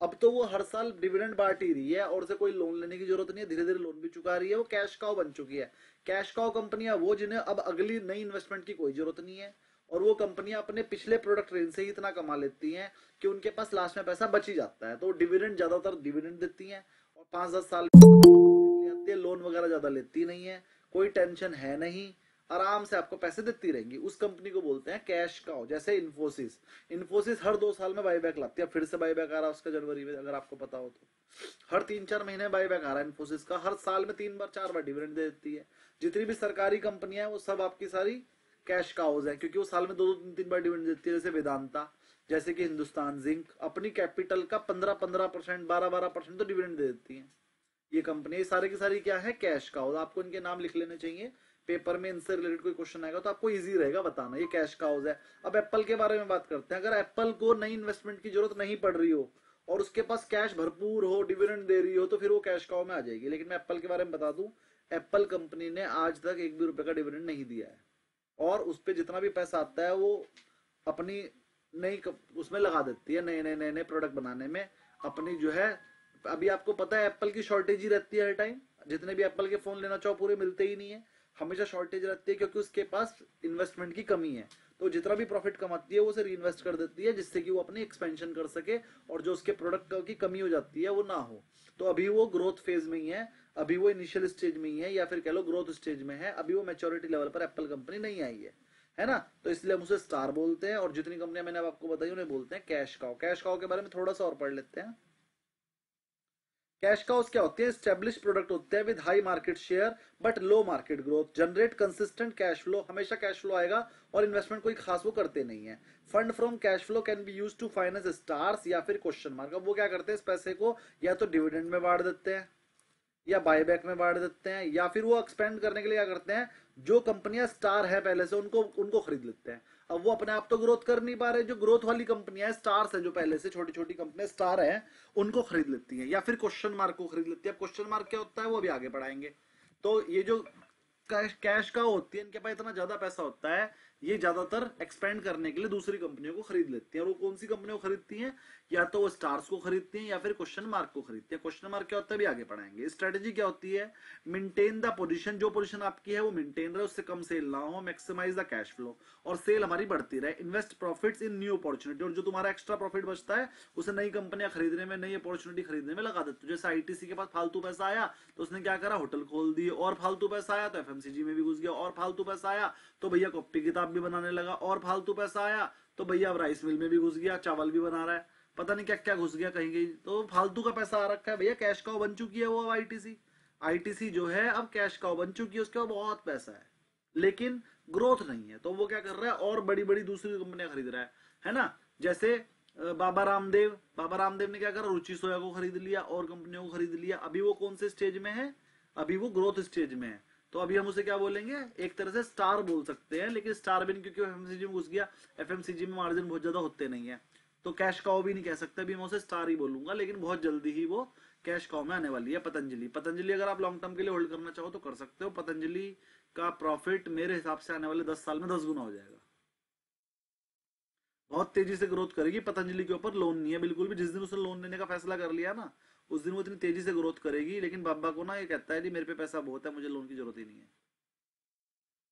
अब तो वो हर साल डिविडेंड बांट ही रही है और उसे कोई लोन लेने की जरूरत नहीं है, धीरे धीरे लोन भी चुका रही है। वो कैश काउ बन चुकी है। कैश काउ कंपनियां वो जिन्हें अब अगली नई इन्वेस्टमेंट की कोई जरूरत नहीं है। और वो कंपनियां अपने पिछले प्रोडक्ट रेंज से ही इतना कमा लेती हैं कि उनके पास लास्ट में पैसा बच ही जाता है। तो डिविडेंड ज्यादातर डिविडेंड देती हैं और 5-10 साल आती है, लोन वगैरह ज्यादा लेती नहीं है, कोई टेंशन है नहीं, आराम से आपको पैसे देती रहेंगी। उस कंपनी को बोलते हैं कैश काउ। जैसे इन्फोसिस, इन्फोसिस हर 2 साल में बाईबैक लाती है। फिर से बाईबैक आ रहा है उसका जनवरी में, अगर आपको पता हो तो। हर 3-4 महीने बाईबैक आ रहा है इन्फोसिस का। हर साल में 3 बार 4 बार डिविडेंड दे देती है। जितनी भी सरकारी कंपनियां हैं वो सब आपकी सारी कैश काउज है, क्योंकि वो साल में 2-3 बार डिविडेंड देती है। जैसे वेदांता, जैसे कि हिंदुस्तान जिंक, अपनी कैपिटल का 15-15%, 12-12% तो डिविडेंड दे देती है। ये कंपनी सारी की सारी क्या है, कैश काउज। आपको इनके नाम लिख लेने चाहिए, पेपर में इनसे रिलेटेड कोई क्वेश्चन आएगा तो आपको इजी रहेगा बताना। ये कैश काउज है। अब एप्पल के बारे में बात करते हैं। अगर एप्पल को नई इन्वेस्टमेंट की जरूरत नहीं पड़ रही हो और उसके पास कैश भरपूर हो, डिविडेंड दे रही हो, तो फिर वो कैश काउ में आ जाएगी। लेकिन मैं एप्पल के बारे में बता दूं, एप्पल कंपनी ने आज तक 1 भी रुपए का डिविडेंड नहीं दिया है। और उस पर जितना भी पैसा आता है वो अपनी नई उसमें लगा देती है, नए नए नए नए प्रोडक्ट बनाने में अपनी जो है। अभी आपको पता है एप्पल की शॉर्टेज ही रहती है हर टाइम। जितने भी एप्पल के फोन लेना चाहो पूरे मिलते ही नहीं है, हमेशा शॉर्टेज रहती है, क्योंकि उसके पास इन्वेस्टमेंट की कमी है। तो जितना भी प्रॉफिट कमाती है वो उसे रीइन्वेस्ट कर देती है, जिससे कि वो अपनी एक्सपेंशन कर सके और जो उसके प्रोडक्ट की कमी हो जाती है वो ना हो। तो अभी वो ग्रोथ फेज में ही है, अभी वो इनिशियल स्टेज में ही है, या फिर कह लो ग्रोथ स्टेज में है। अभी वो मैच्योरिटी लेवल पर एप्पल कंपनी नहीं आई है ना। तो इसलिए हम उसे स्टार बोलते हैं। और जितनी कंपनियां मैंने आपको बताई उन्हें बोलते हैं कैश काउ। कैश काउ के बारे में थोड़ा सा और पढ़ लेते हैं। कैश काउस क्या होती है, स्टेब्लिश प्रोडक्ट होते हैं with high market share but low market growth, generate consistent cash flow, हमेशा कैश फ्लो आएगा और इन्वेस्टमेंट कोई खास वो करते नहीं है। Fund from cash flow can be use to finance stars या फिर क्वेश्चन मार्क। अब वो क्या करते हैं, इस पैसे को या तो डिविडेंड में बांट देते हैं या बायबैक में बांट देते हैं, या फिर वो एक्सपेंड करने के लिए क्या करते हैं, जो कंपनियां स्टार है पहले से उनको उनको खरीद लेते हैं। अब वो अपने आप तो ग्रोथ कर नहीं पा रहे, जो ग्रोथ वाली कंपनियां स्टार्स है, जो पहले से छोटी छोटी कंपनियां स्टार है, उनको खरीद लेती हैं, या फिर क्वेश्चन मार्क को खरीद लेती है। क्वेश्चन मार्क क्या होता है वो अभी आगे पढ़ाएंगे। तो ये जो कैश का होती है, इनके पास इतना ज्यादा पैसा होता है, ये ज्यादातर एक्सपेंड करने के लिए दूसरी कंपनियों को खरीद लेती हैं। और वो कौन सी कंपनियों को खरीदती हैं, या तो वो स्टार्स को खरीदती हैं या फिर क्वेश्चन मार्क को खरीदती है। क्वेश्चन मार्क क्या होता है भी आगे पढ़ाएंगे। स्ट्रेटेजी क्या होती है, मेंटेन द पोजीशन, जो पोजीशन आपकी है वो मेंटेन रहे, उससे कम सेल ना हो, मैक्सिमाइज द कैश फ्लो, और सेल हमारी बढ़ती रहे, इन्वेस्ट प्रॉफिट्स इन न्यू अपॉर्चुनिटी, और जो तुम्हारा एक्स्ट्रा प्रॉफिट बचता है उसे नई कंपनियां खरीदने में, नई अपॉर्चुनिटी खरीदने में लगा देते हो। जैसे आईटीसी के पास फालतू पैसा आया तो उसने क्या करा, होटल खोल दिए, और फालतू पैसा आया तो एफएमसीजी में भी घुस गया, और फालतू पैसा आया तो भैया कॉपी किताब भी बनाने लगा, और फालतू पैसा आया तो भैया अब राइस मिल में भी घुस गया, चावल भी बना रहा है, पता नहीं क्या क्या घुस गया कहीं कहीं। तो फालतू का पैसा आ रखा है भैया, कैश काउ बन चुकी है वो आईटीसी। आईटीसी जो है अब कैश काउ बन चुकी है, उसके पास बहुत पैसा है लेकिन ग्रोथ नहीं है। तो वो क्या कर रहा है, और बड़ी बड़ी दूसरी कंपनियां खरीद रहा है ना। जैसे बाबा रामदेव ने क्या करा, रुचि सोया को खरीद लिया और कंपनियों को खरीद लिया। अभी वो कौन से स्टेज में है, अभी वो ग्रोथ स्टेज में है। तो अभी हम उसे क्या बोलेंगे, एक तरह से स्टार बोल सकते हैं, लेकिन स्टार भी नहीं, क्योंकि एफएमसीजी में घुस गया। एफएमसीजी में मार्जिन बहुत ज्यादा होते नहीं है, तो कैश काउ भी नहीं कह सकते, अभी मैं उसे स्टार ही बोलूंगा। लेकिन बहुत जल्दी ही वो कैश काउ में आने वाली है। पतंजलि अगर आप लॉन्ग टर्म के लिए होल्ड करना चाहो तो कर सकते हो। पतंजलि का प्रॉफिट मेरे हिसाब से आने वाले 10 साल में 10 गुना हो जाएगा। बहुत तेजी से ग्रोथ करेगी। पतंजलि के ऊपर लोन नहीं है बिल्कुल भी। जिस दिन उसने लोन लेने का फैसला कर लिया ना, उस दिन वो इतनी तेजी से ग्रोथ करेगी। लेकिन बाबा को ना ये कहता है कि मेरे पे पैसा बहुत है, मुझे लोन की जरूरत ही नहीं है।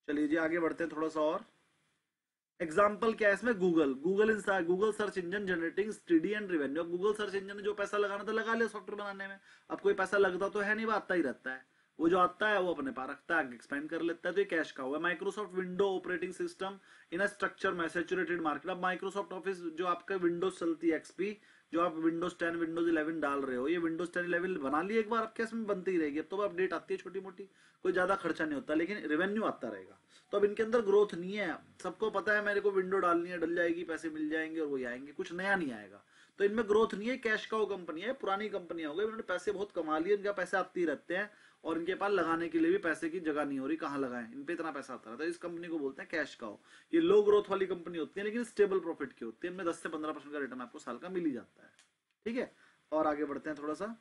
चलिए जी आगे बढ़ते हैं थोड़ा सा और। एग्जाम्पल क्या है इसमें, Google search engine generating study and revenue. Google search engine ने जो पैसा लगाना था लगा लिया सॉफ्टवेयर बनाने में। अब कोई पैसा लगता तो है नहीं, वो आता ही रहता है। वो जो आता है वो अपने पास रखता है, एक्सपेंड कर लेता है, तो ये कैश का हुआ। Microsoft window operating system in a structure में सैचुरेटेड मार्केट। अब माइक्रोसॉफ्ट ऑफिस जो आपका विंडोज चलती है, एक्सपी, जो आप विंडोज 10 विंडोज 11 डाल रहे हो, ये विंडोज 10 11 बना ली एक बार, अब क्या इसमें बनती ही रहेगी। अब तो अपडेट आती है छोटी मोटी, कोई ज्यादा खर्चा नहीं होता, लेकिन रेवेन्यू आता रहेगा। तो अब इनके अंदर ग्रोथ नहीं है। सबको पता है मेरे को विंडो डालनी है, डल जाएगी, पैसे मिल जाएंगे और वही आएंगे, कुछ नया नहीं आएगा। तो इनमें ग्रोथ नहीं है। कैश काउ कंपनी है, पुरानी कंपनियां हो गई, उन्होंने पैसे बहुत कमा लिए, इनका पैसे आते ही रहते हैं और इनके पास लगाने के लिए भी पैसे की जगह नहीं हो रही, कहाँ लगाएं, इन पे इतना पैसा आता रहता है। इस कंपनी को बोलते हैं कैश काउ। ये लो ग्रोथ वाली कंपनी होती है लेकिन स्टेबल प्रॉफिट की होती है, इनमें 10 से 15% का रिटर्न आपको साल का मिल ही जाता है। ठीक है, और आगे बढ़ते हैं थोड़ा सा।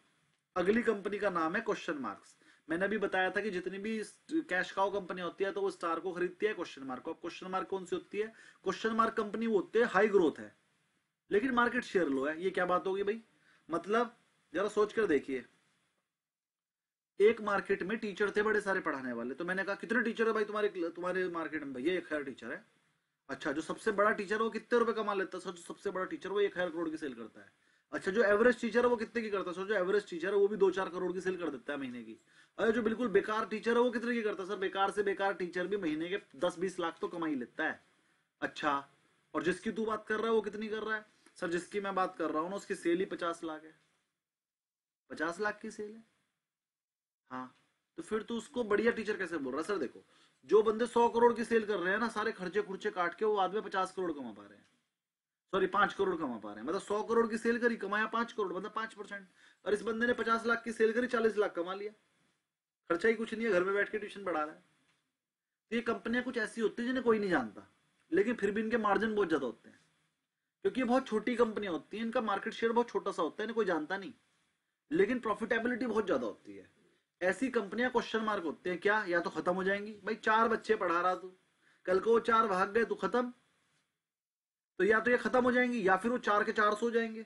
अगली कंपनी का नाम है क्वेश्चन मार्क्स। मैंने अभी बताया था कि जितनी भी कैश काउ कंपनी होती है तो वो स्टार को खरीदती है, क्वेश्चन मार्क को। अब क्वेश्चन मार्क कौन सी होती है? क्वेश्चन मार्क कंपनी वो होती है हाई ग्रोथ है लेकिन मार्केट शेयर लो है। ये क्या बात होगी भाई? मतलब जरा सोच कर देखिए, एक मार्केट में टीचर थे बड़े सारे पढ़ाने वाले, तो मैंने कहा कितने टीचर है भाई तुम्हारे तुम्हारे मार्केट में? भैया 1,000 टीचर है। अच्छा, जो सबसे बड़ा टीचर है वो कितने रुपए कमा लेता है? जो सबसे बड़ा टीचर वो 1,000 करोड़ की सेल करता है। अच्छा, जो एवरेज टीचर है वो कितने की करता है? जो एवरेज टीचर है वो भी 2-4 करोड़ की सेल कर देता है महीने की। अरे जो बिल्कुल बेकार टीचर है वो कितने की करता है? सर बेकार से बेकार टीचर भी महीने के 10-20 लाख तो कमा ही लेता है। अच्छा, और जिसकी तू बात कर रहा है वो कितनी कर रहा है? सर जिसकी मैं बात कर रहा हूँ ना उसकी सेल ही 50 लाख है। 50 लाख की सेल है। हाँ, तो फिर तू उसको बढ़िया टीचर कैसे बोल रहा है? सर देखो, जो बंदे 100 करोड़ की सेल कर रहे हैं ना, सारे खर्चे खुर्चे काट के वो बाद में 50 करोड़ कमा पा रहे हैं। सॉरी, 5 करोड़ कमा पा रहे हैं। मतलब 100 करोड़ की सेल करी, कमाया 5 करोड़, मतलब 5%। और इस बंदे ने 50 लाख की सेल करी, 40 लाख कमा लिया। खर्चा ही कुछ नहीं है, घर में बैठ के ट्यूशन पढ़ा रहा है। तो ये कंपनियां कुछ ऐसी होती है जिन्हें कोई नहीं जानता, लेकिन फिर भी इनके मार्जिन बहुत ज्यादा होते हैं क्योंकि ये बहुत छोटी कंपनियां होती हैं, इनका मार्केट शेयर बहुत छोटा सा होता है, इन्हें कोई जानता नहीं, लेकिन प्रॉफिटेबिलिटी बहुत ज्यादा होती है। ऐसी कंपनियां क्वेश्चन मार्क होते हैं। क्या? या तो खत्म हो जाएंगी भाई, 4 बच्चे पढ़ा रहा तू, कल को वो 4 भाग गए तो खत्म। तो या तो ये खत्म हो जाएंगी या फिर वो 4 के 400 हो जाएंगे।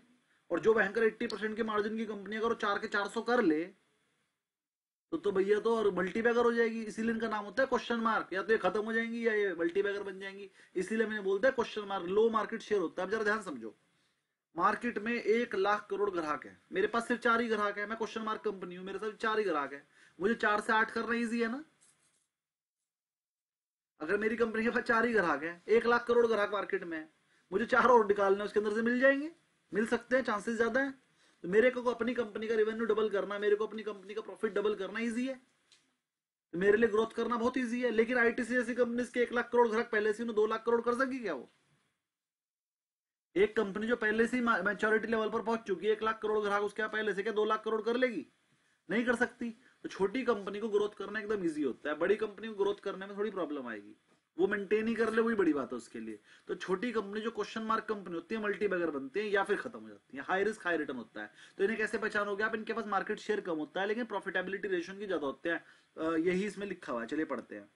और जो भयंकर 80% के मार्जिन की कंपनी अगर वो 4 के 400 कर ले तो भैया तो और मल्टीबैगर हो जाएगी। इसीलिए इनका नाम होता है क्वेश्चन मार्क। या तो ये खत्म हो जाएंगी या ये मल्टीबैगर बन जाएंगी, इसीलिए मैंने बोलता है क्वेश्चन मार्क। लो मार्केट शेयर होता है। अब जरा ध्यान समझो, मार्केट में 1 लाख करोड़ ग्राहक है, मेरे पास सिर्फ 4 ही ग्राहक है, मैं क्वेश्चन मार्क कंपनी हूं, मेरे साथ 4 ही ग्राहक है, मुझे 4 से 8 करना इजी है ना। अगर मेरी कंपनी के पास 4 ही ग्राहक है, 1 लाख करोड़ ग्राहक मार्केट में है, मुझे 4 और निकालने, उसके अंदर से मिल जाएंगे, मिल सकते हैं, चांसेस ज्यादा है। तो मेरे को अपनी कंपनी का रेवेन्यू डबल करना, मेरे को अपनी कंपनी का प्रॉफिट डबल करना इजी है, तो मेरे लिए ग्रोथ करना बहुत इजी है। लेकिन आईटीसी जैसी कंपनी के 1 लाख करोड़ ग्राहक पहले से 2 लाख करोड़ कर सकेगी क्या? वो एक कंपनी जो पहले से मैच्योरिटी लेवल पर पहुंच चुकी है, 1 लाख करोड़ ग्राहक, उसके पहले से क्या 2 लाख करोड़ कर लेगी? नहीं कर सकती। तो छोटी कंपनी को ग्रोथ करना एकदम इजी होता है, बड़ी कंपनी को ग्रोथ करने में थोड़ी प्रॉब्लम आएगी, वो मेंटेन ही कर ले वही बड़ी बात है उसके लिए। तो छोटी कंपनी जो क्वेश्चन मार्क कंपनी होती है, मल्टी बैगर बनती है या फिर खत्म हो जाती है, हाई रिस्क हाई रिटर्न होता है। तो इन्हें कैसे पहचानोगे आप? इनके पास मार्केट शेयर कम होता है लेकिन प्रॉफिटेबिलिटी रेशियो की ज्यादा होते हैं, यही इसमें लिखा हुआ है, चलिए पढ़ते हैं।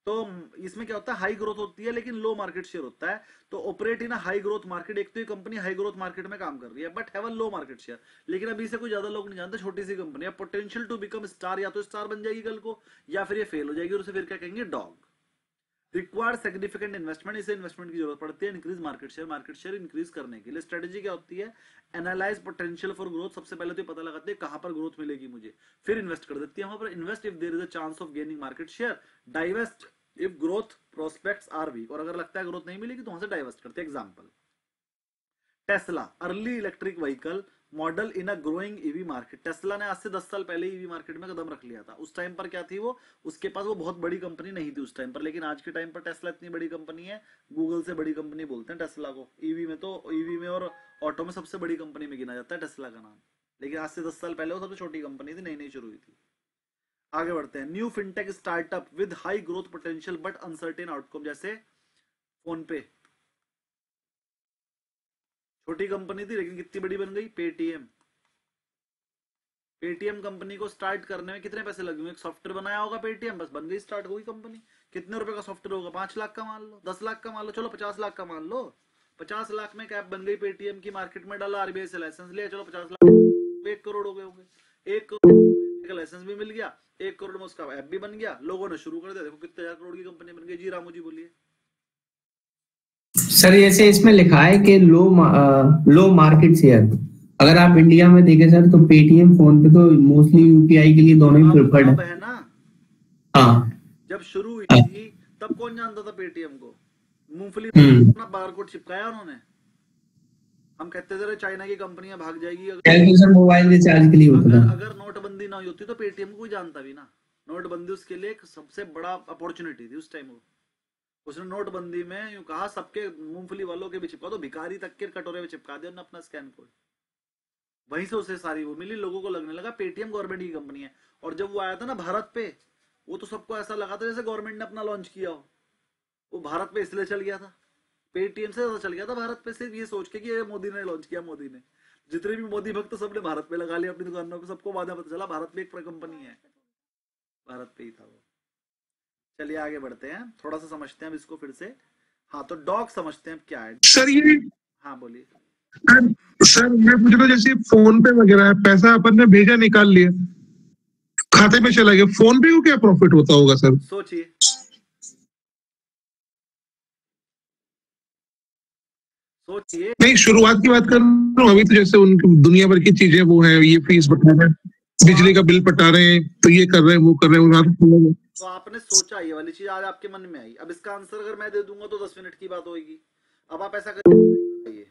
तो इसमें क्या होता है, हाई ग्रोथ होती है लेकिन लो मार्केट शेयर होता है। तो operate in high growth market, एक तो ये कंपनी हाई ग्रोथ मार्केट में काम कर रही है but have a low market share, लेकिन अभी इसे कोई ज्यादा लोग नहीं जानते, छोटी सी कंपनी है। पोटेंशियल टू बिकम स्टार, या तो स्टार बन जाएगी कल को या फिर ये फेल हो जाएगी और उसे फिर क्या कहेंगे, डॉग। रिक्वायर्ड सिग्निफिकेंट इन्वेस्टमेंट, इसे इन्वेस्टमेंट की जरूरत पड़ती है। इंक्रीज मार्केट शेयर इंक्रीज करने के लिए स्ट्रेटेजी क्या होती है, एनालाइज पोटेंशियल फॉर ग्रोथ, सबसे पहले तो पता लगाते हैं कहां पर ग्रोथ मिलेगी मुझे, फिर इन्वेस्ट कर देती है वहां पर। Invest if there is a chance of gaining market share, divest if growth prospects are weak, और अगर लगता है ग्रोथ नहीं मिलेगी तो वहां से डाइवेस्ट करते हैं। Example, Tesla early electric vehicle model in a growing EV market. Tesla ने आज से 10 साल पहले ईवी मार्केट में कदम रख लिया था। उस टाइम पर क्या थी वो, उसके पास वो बहुत बड़ी कंपनी नहीं थी उस टाइम पर, लेकिन आज के टाइम पर टेस्ला इतनी बड़ी कंपनी है, गूगल से बड़ी कंपनी बोलते हैं टेस्ला को। ईवी में तो, ईवी में और ऑटो में सबसे बड़ी कंपनी में गिना जाता है टेस्ला का नाम, लेकिन आज से 10 साल पहले वो सबसे छोटी कंपनी थी, नई नई शुरू हुई थी। आगे बढ़ते हैं, new fintech startup with high growth potential but uncertain outcome, जैसे फोन पे, छोटी कंपनी थी लेकिन कितनी बड़ी बन गई, पेटीएम। पेटीएम कंपनी को स्टार्ट करने में कितने पैसे लगे? एक सॉफ्टवेयर बनाया होगा पेटीएम, बस बन गई, स्टार्ट हो गई कंपनी। कितने रुपए का सॉफ्टवेयर होगा? 5 लाख का मान लो, 10 लाख का मान लो, चलो 50 लाख का मान लो। 50 लाख में कैप बन गई पेटीएम की, मार्केट में डाला, आरबीआई से लाइसेंस लिया, चलो 50 लाख, 1 करोड़ हो गए होंगे। 1 करोड़ का लाइसेंस भी मिल गया, 1 करोड़ में उसका ऐप भी बन गया, लोगों ने शुरू कर दिया, देखो कितने 1000 करोड़ की कंपनी बन गई। जी रामू जी बोलिए। सर जैसे इसमें लिखा है कि लो मार्केट शेयर, अगर आप इंडिया में देखें सर तो पेटीएम फोन पे तो मोस्टली यूपीआई के लिए दोनों ही प्रेफर्ड है ना। हाँ, जब शुरू हुई हाँ। थी तब कौन जानता था पेटीएम को? मूंगफली अपना बारकोड चिपकाया उन्होंने। हम कहते थे चाइना की कंपनियां भाग जाएगी सर मोबाइल रिचार्ज के लिए होता था। अगर नोटबंदी ना हुई होती तो पेटीएम को कोई जानता भी ना। नोटबंदी उसके लिए एक सबसे बड़ा अपॉर्चुनिटी थी उस टाइम। उसने नोटबंदी में यूं कहा सबके मूंगफली वालों के भी चिपका दो, भिखारी तक के कटोरे में चिपका दिया अपना स्कैन कोड। वहीं से उसे सारी वो मिली, लोगों को लगने लगा पेटीएम गवर्नमेंट की कंपनी है। और जब वो आया था ना भारत पे, वो तो सबको ऐसा लगा था जैसे गवर्नमेंट ने अपना लॉन्च किया हो। वो भारत पे इसलिए चल गया था, पेटीएम से ज्यादा चल गया था भारत पे, सिर्फ ये सोच के कि ये मोदी ने लॉन्च किया। मोदी ने, जितने भी मोदी भक्त सबने भारत पे लगा लिया अपनी दुकानों पे, सबको बाद में पता चला भारत में एक कंपनी है, भारत पे ही था वो। चलिए आगे बढ़ते हैं, थोड़ा सा समझते हैं अब इसको फिर से। हाँ तो डॉग समझते हैं अब क्या है। सर ये हाँ बोलिए। सर मैं पूछ रहा हूँ, जैसे फोन पे वगैरह है, पैसा अपन ने भेजा निकाल लिया, खाते में चला गया, फोन पे को क्या प्रॉफिट होता होगा सर? सोचिए, सोचिए। नहीं, शुरुआत की बात कर रहा हूँ, अभी तो जैसे उनकी दुनिया भर की चीजें वो है, ये फीस बता रहे हैं, बिजली का बिल पटा रहे हैं, तो ये कर रहे हैं, वो कर रहे हैं। तो आपने सोचा, ये वाली चीज आज आपके मन में आई, अब इसका आंसर अगर मैं दे दूंगा तो 10 मिनट की बात होगी। अब आप ऐसा करिए,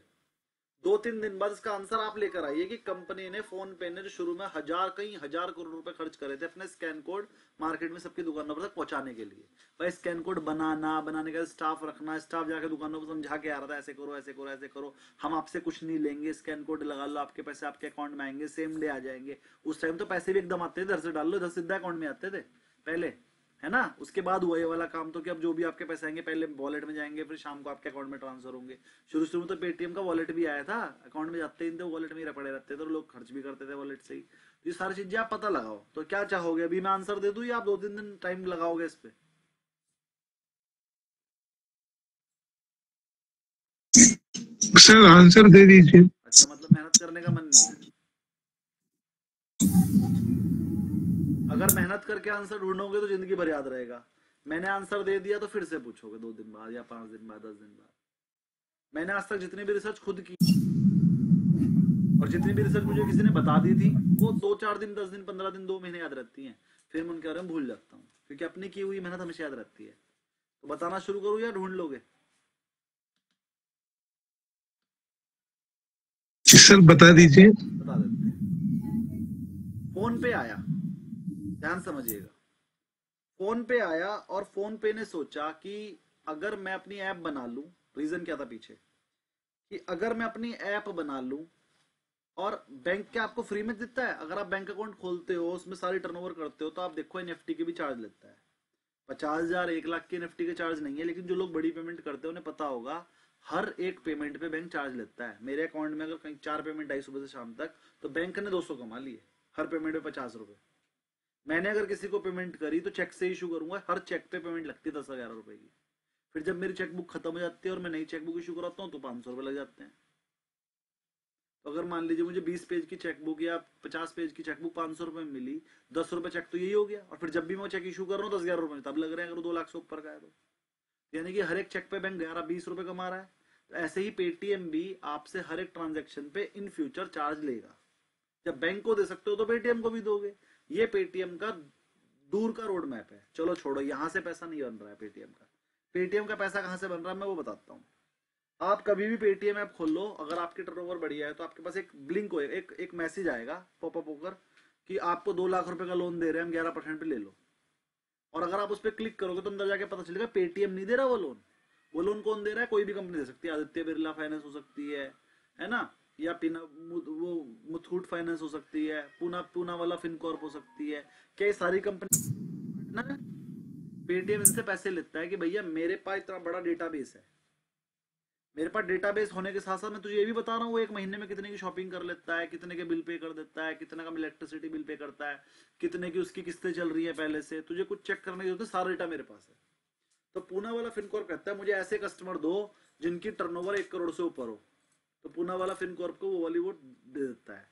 2-3 दिन बाद इसका आंसर आप लेकर आइए कि कंपनी ने, फोन पे ने जो शुरू में कई हजार करोड़ रुपए खर्च करे थे अपने स्कैन कोड मार्केट में सबकी दुकानों पर तक पहुंचाने के लिए। भाई स्कैन कोड बनाने का स्टाफ रखना, स्टाफ जाके दुकानों को समझा के आ रहा था ऐसे करो ऐसे करो ऐसे करो, हम आपसे कुछ नहीं लेंगे, स्कैन कोड लगा लो, आपके पैसे आपके अकाउंट में आएंगे, सेम डे आ जाएंगे। उस टाइम तो पैसे भी एकदम आते थे, इधर से डाल लो इधर सीधा अकाउंट में आते थे पहले, है ना। उसके बाद हुआ ये वाला काम तो कि अब जो भी आपके पैसे आएंगे पहले वॉलेट में जाएंगे, फिर शाम को आपके अकाउंट में ट्रांसफर होंगे। शुरू शुरू में तो पेटीएम का वॉलेट भी आया था, अकाउंट में जाते ही थे, वॉलेट में ही पड़े रहते थे, तो लोग खर्च भी करते थे वॉलेट से ही। तो ये सारी चीजें आप पता लगाओ। तो क्या चाहोगे, अभी मैं आंसर दे दूं या आप 2-3 दिन टाइम लगाओगे इस पे? सर आंसर दे दीजिए। अच्छा, मतलब मेहनत करने का मन नहीं है। अगर मेहनत करके आंसर ढूंढोगे तो जिंदगी भर याद रहेगा। मैंने आंसर दे दिया तो फिर से पूछोगे 2 दिन बाद या 5 दिन बाद, 10 दिन बाद। मैंने आज तक जितनी भी रिसर्च खुद की और जितनी भी रिसर्च मुझे किसी ने बता दी थी, वो 2-4 दिन, 10 दिन, 15 दिन, 2 महीने याद रहती हैं। फिर मैं उनके बारे में भूल जाता हूँ, क्योंकि अपनी की हुई मेहनत हमेशा याद रहती है। तो बताना शुरू करूँ या ढूंढ लोगे? सर बता दीजिए। बता देते हैं। फोन पे आया, ध्यान समझिएगा। फोन पे आया और फोन पे ने सोचा कि अगर मैं अपनी ऐप बना लूं, रीजन क्या था पीछे, कि अगर मैं अपनी ऐप बना लूं, और बैंक क्या आपको फ्री में देता है? अगर आप बैंक अकाउंट खोलते हो, उसमें सारी टर्नओवर करते हो, तो आप देखो एनएफटी के भी चार्ज लेता है। 50,000 1 लाख के एनएफटी के चार्ज नहीं है, लेकिन जो लोग बड़ी पेमेंट करते हैं उन्हें पता होगा, हर एक पेमेंट पे बैंक चार्ज लेता है। मेरे अकाउंट में अगर कहीं 4 पेमेंट आई सुबह से शाम तक, तो बैंक ने 200 कमा लिए, हर पेमेंट पे 50 रुपए। मैंने अगर किसी को पेमेंट करी तो चेक से इशू करूंगा, हर चेक पे पेमेंट लगती है 10-11 रुपए की। फिर जब मेरी चेकबुक खत्म हो जाती है और मैं नई चेकबुक इशू कराता हूँ तो 500 रुपए लग जाते हैं। तो अगर मान लीजिए मुझे 20 पेज की चेकबुक या 50 पेज की चेकबुक 500 रुपए में मिली, 10 रुपए चेक तो यही हो गया। और फिर जब भी मैं चेक इशू कर रहा हूँ 10-11 रुपए तब लग रहे हैं, अगर 2 लाख से ऊपर का है तो। यानी कि हर एक चेक पे बैंक 11-20 रुपए कमा रहा है। तो ऐसे ही पेटीएम भी आपसे हर एक ट्रांजेक्शन पे इन फ्यूचर चार्ज लेगा। जब बैंक को दे सकते हो तो पेटीएम को भी दोगे। ये पेटीएम का दूर का रोड मैप है। चलो छोड़ो, यहां से पैसा नहीं बन रहा है पेटीएम का। पेटीएम का पैसा कहां से बन रहा है मैं वो बताता हूँ। आप कभी भी पेटीएम ऐप खोल लो, अगर आपकी टर्नओवर बढ़िया है तो आपके पास एक ब्लिंक हो, एक मैसेज आएगा पॉपअप होकर कि आपको 2 लाख रुपए का लोन दे रहे हैं हम, 11% पे ले लो। और अगर आप उस पर क्लिक करोगे तो अंदर जाके पता चलेगा पेटीएम नहीं दे रहा वो लोन। वो लोन कौन दे रहा है? कोई भी कंपनी दे सकती है, आदित्य बिरला फाइनेंस हो सकती है ना, या पिना वो मुथूट फाइनेंस हो सकती है, पूना पूना वाला फिनकॉर्प हो सकती है। कई सारी कंपनी ना, पेटीएम इनसे पैसे लेता है कि भैया मेरे पास इतना बड़ा डेटाबेस है। मेरे पास डेटाबेस होने के साथ साथ मैं तुझे ये भी बता रहा हूँ वो एक महीने में कितने की शॉपिंग कर लेता है, कितने के बिल पे कर देता है, कितने का इलेक्ट्रिसिटी बिल पे करता है, कितने की उसकी किस्तें चल रही है पहले से। तुझे कुछ चेक करने की जरूरत है, सारा डेटा मेरे पास है। तो पूना वाला फिनकॉर्प कहता है मुझे ऐसे कस्टमर दो जिनकी टर्नओवर 1 करोड़ से ऊपर हो, तो पूना वाला फिनकॉर्प को वो वाली वो दे देता है।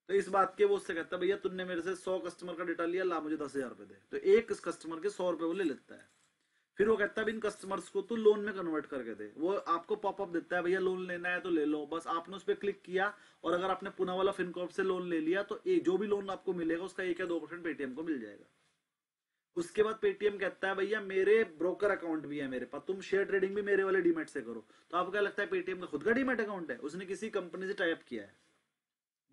तो इस बात के वो उससे कहता है भैया तुमने मेरे से 100 कस्टमर का डेटा लिया, ला मुझे 10,000 रुपए दे। तो एक कस्टमर के 100 रुपए वो ले लेता है। फिर वो कहता है इन कस्टमर्स को तू लोन में कन्वर्ट करके दे। वो आपको पॉपअप देता है भैया लोन लेना है तो ले लो, बस आपने उस पर क्लिक किया। और अगर आपने पूना वाला फिनकॉर्प से लोन ले लिया तो जो भी लोन आपको मिलेगा उसका 1 या 2% पेटीएम को मिल जाएगा। उसके बाद पेटीएम कहता है भैया मेरे ब्रोकर अकाउंट भी है मेरे पास, तुम शेयर ट्रेडिंग भी मेरे वाले डीमेट से करो। तो आपको क्या लगता है पेटीएम का खुद का डीमेट अकाउंट है? उसने किसी कंपनी से टाई अप किया है।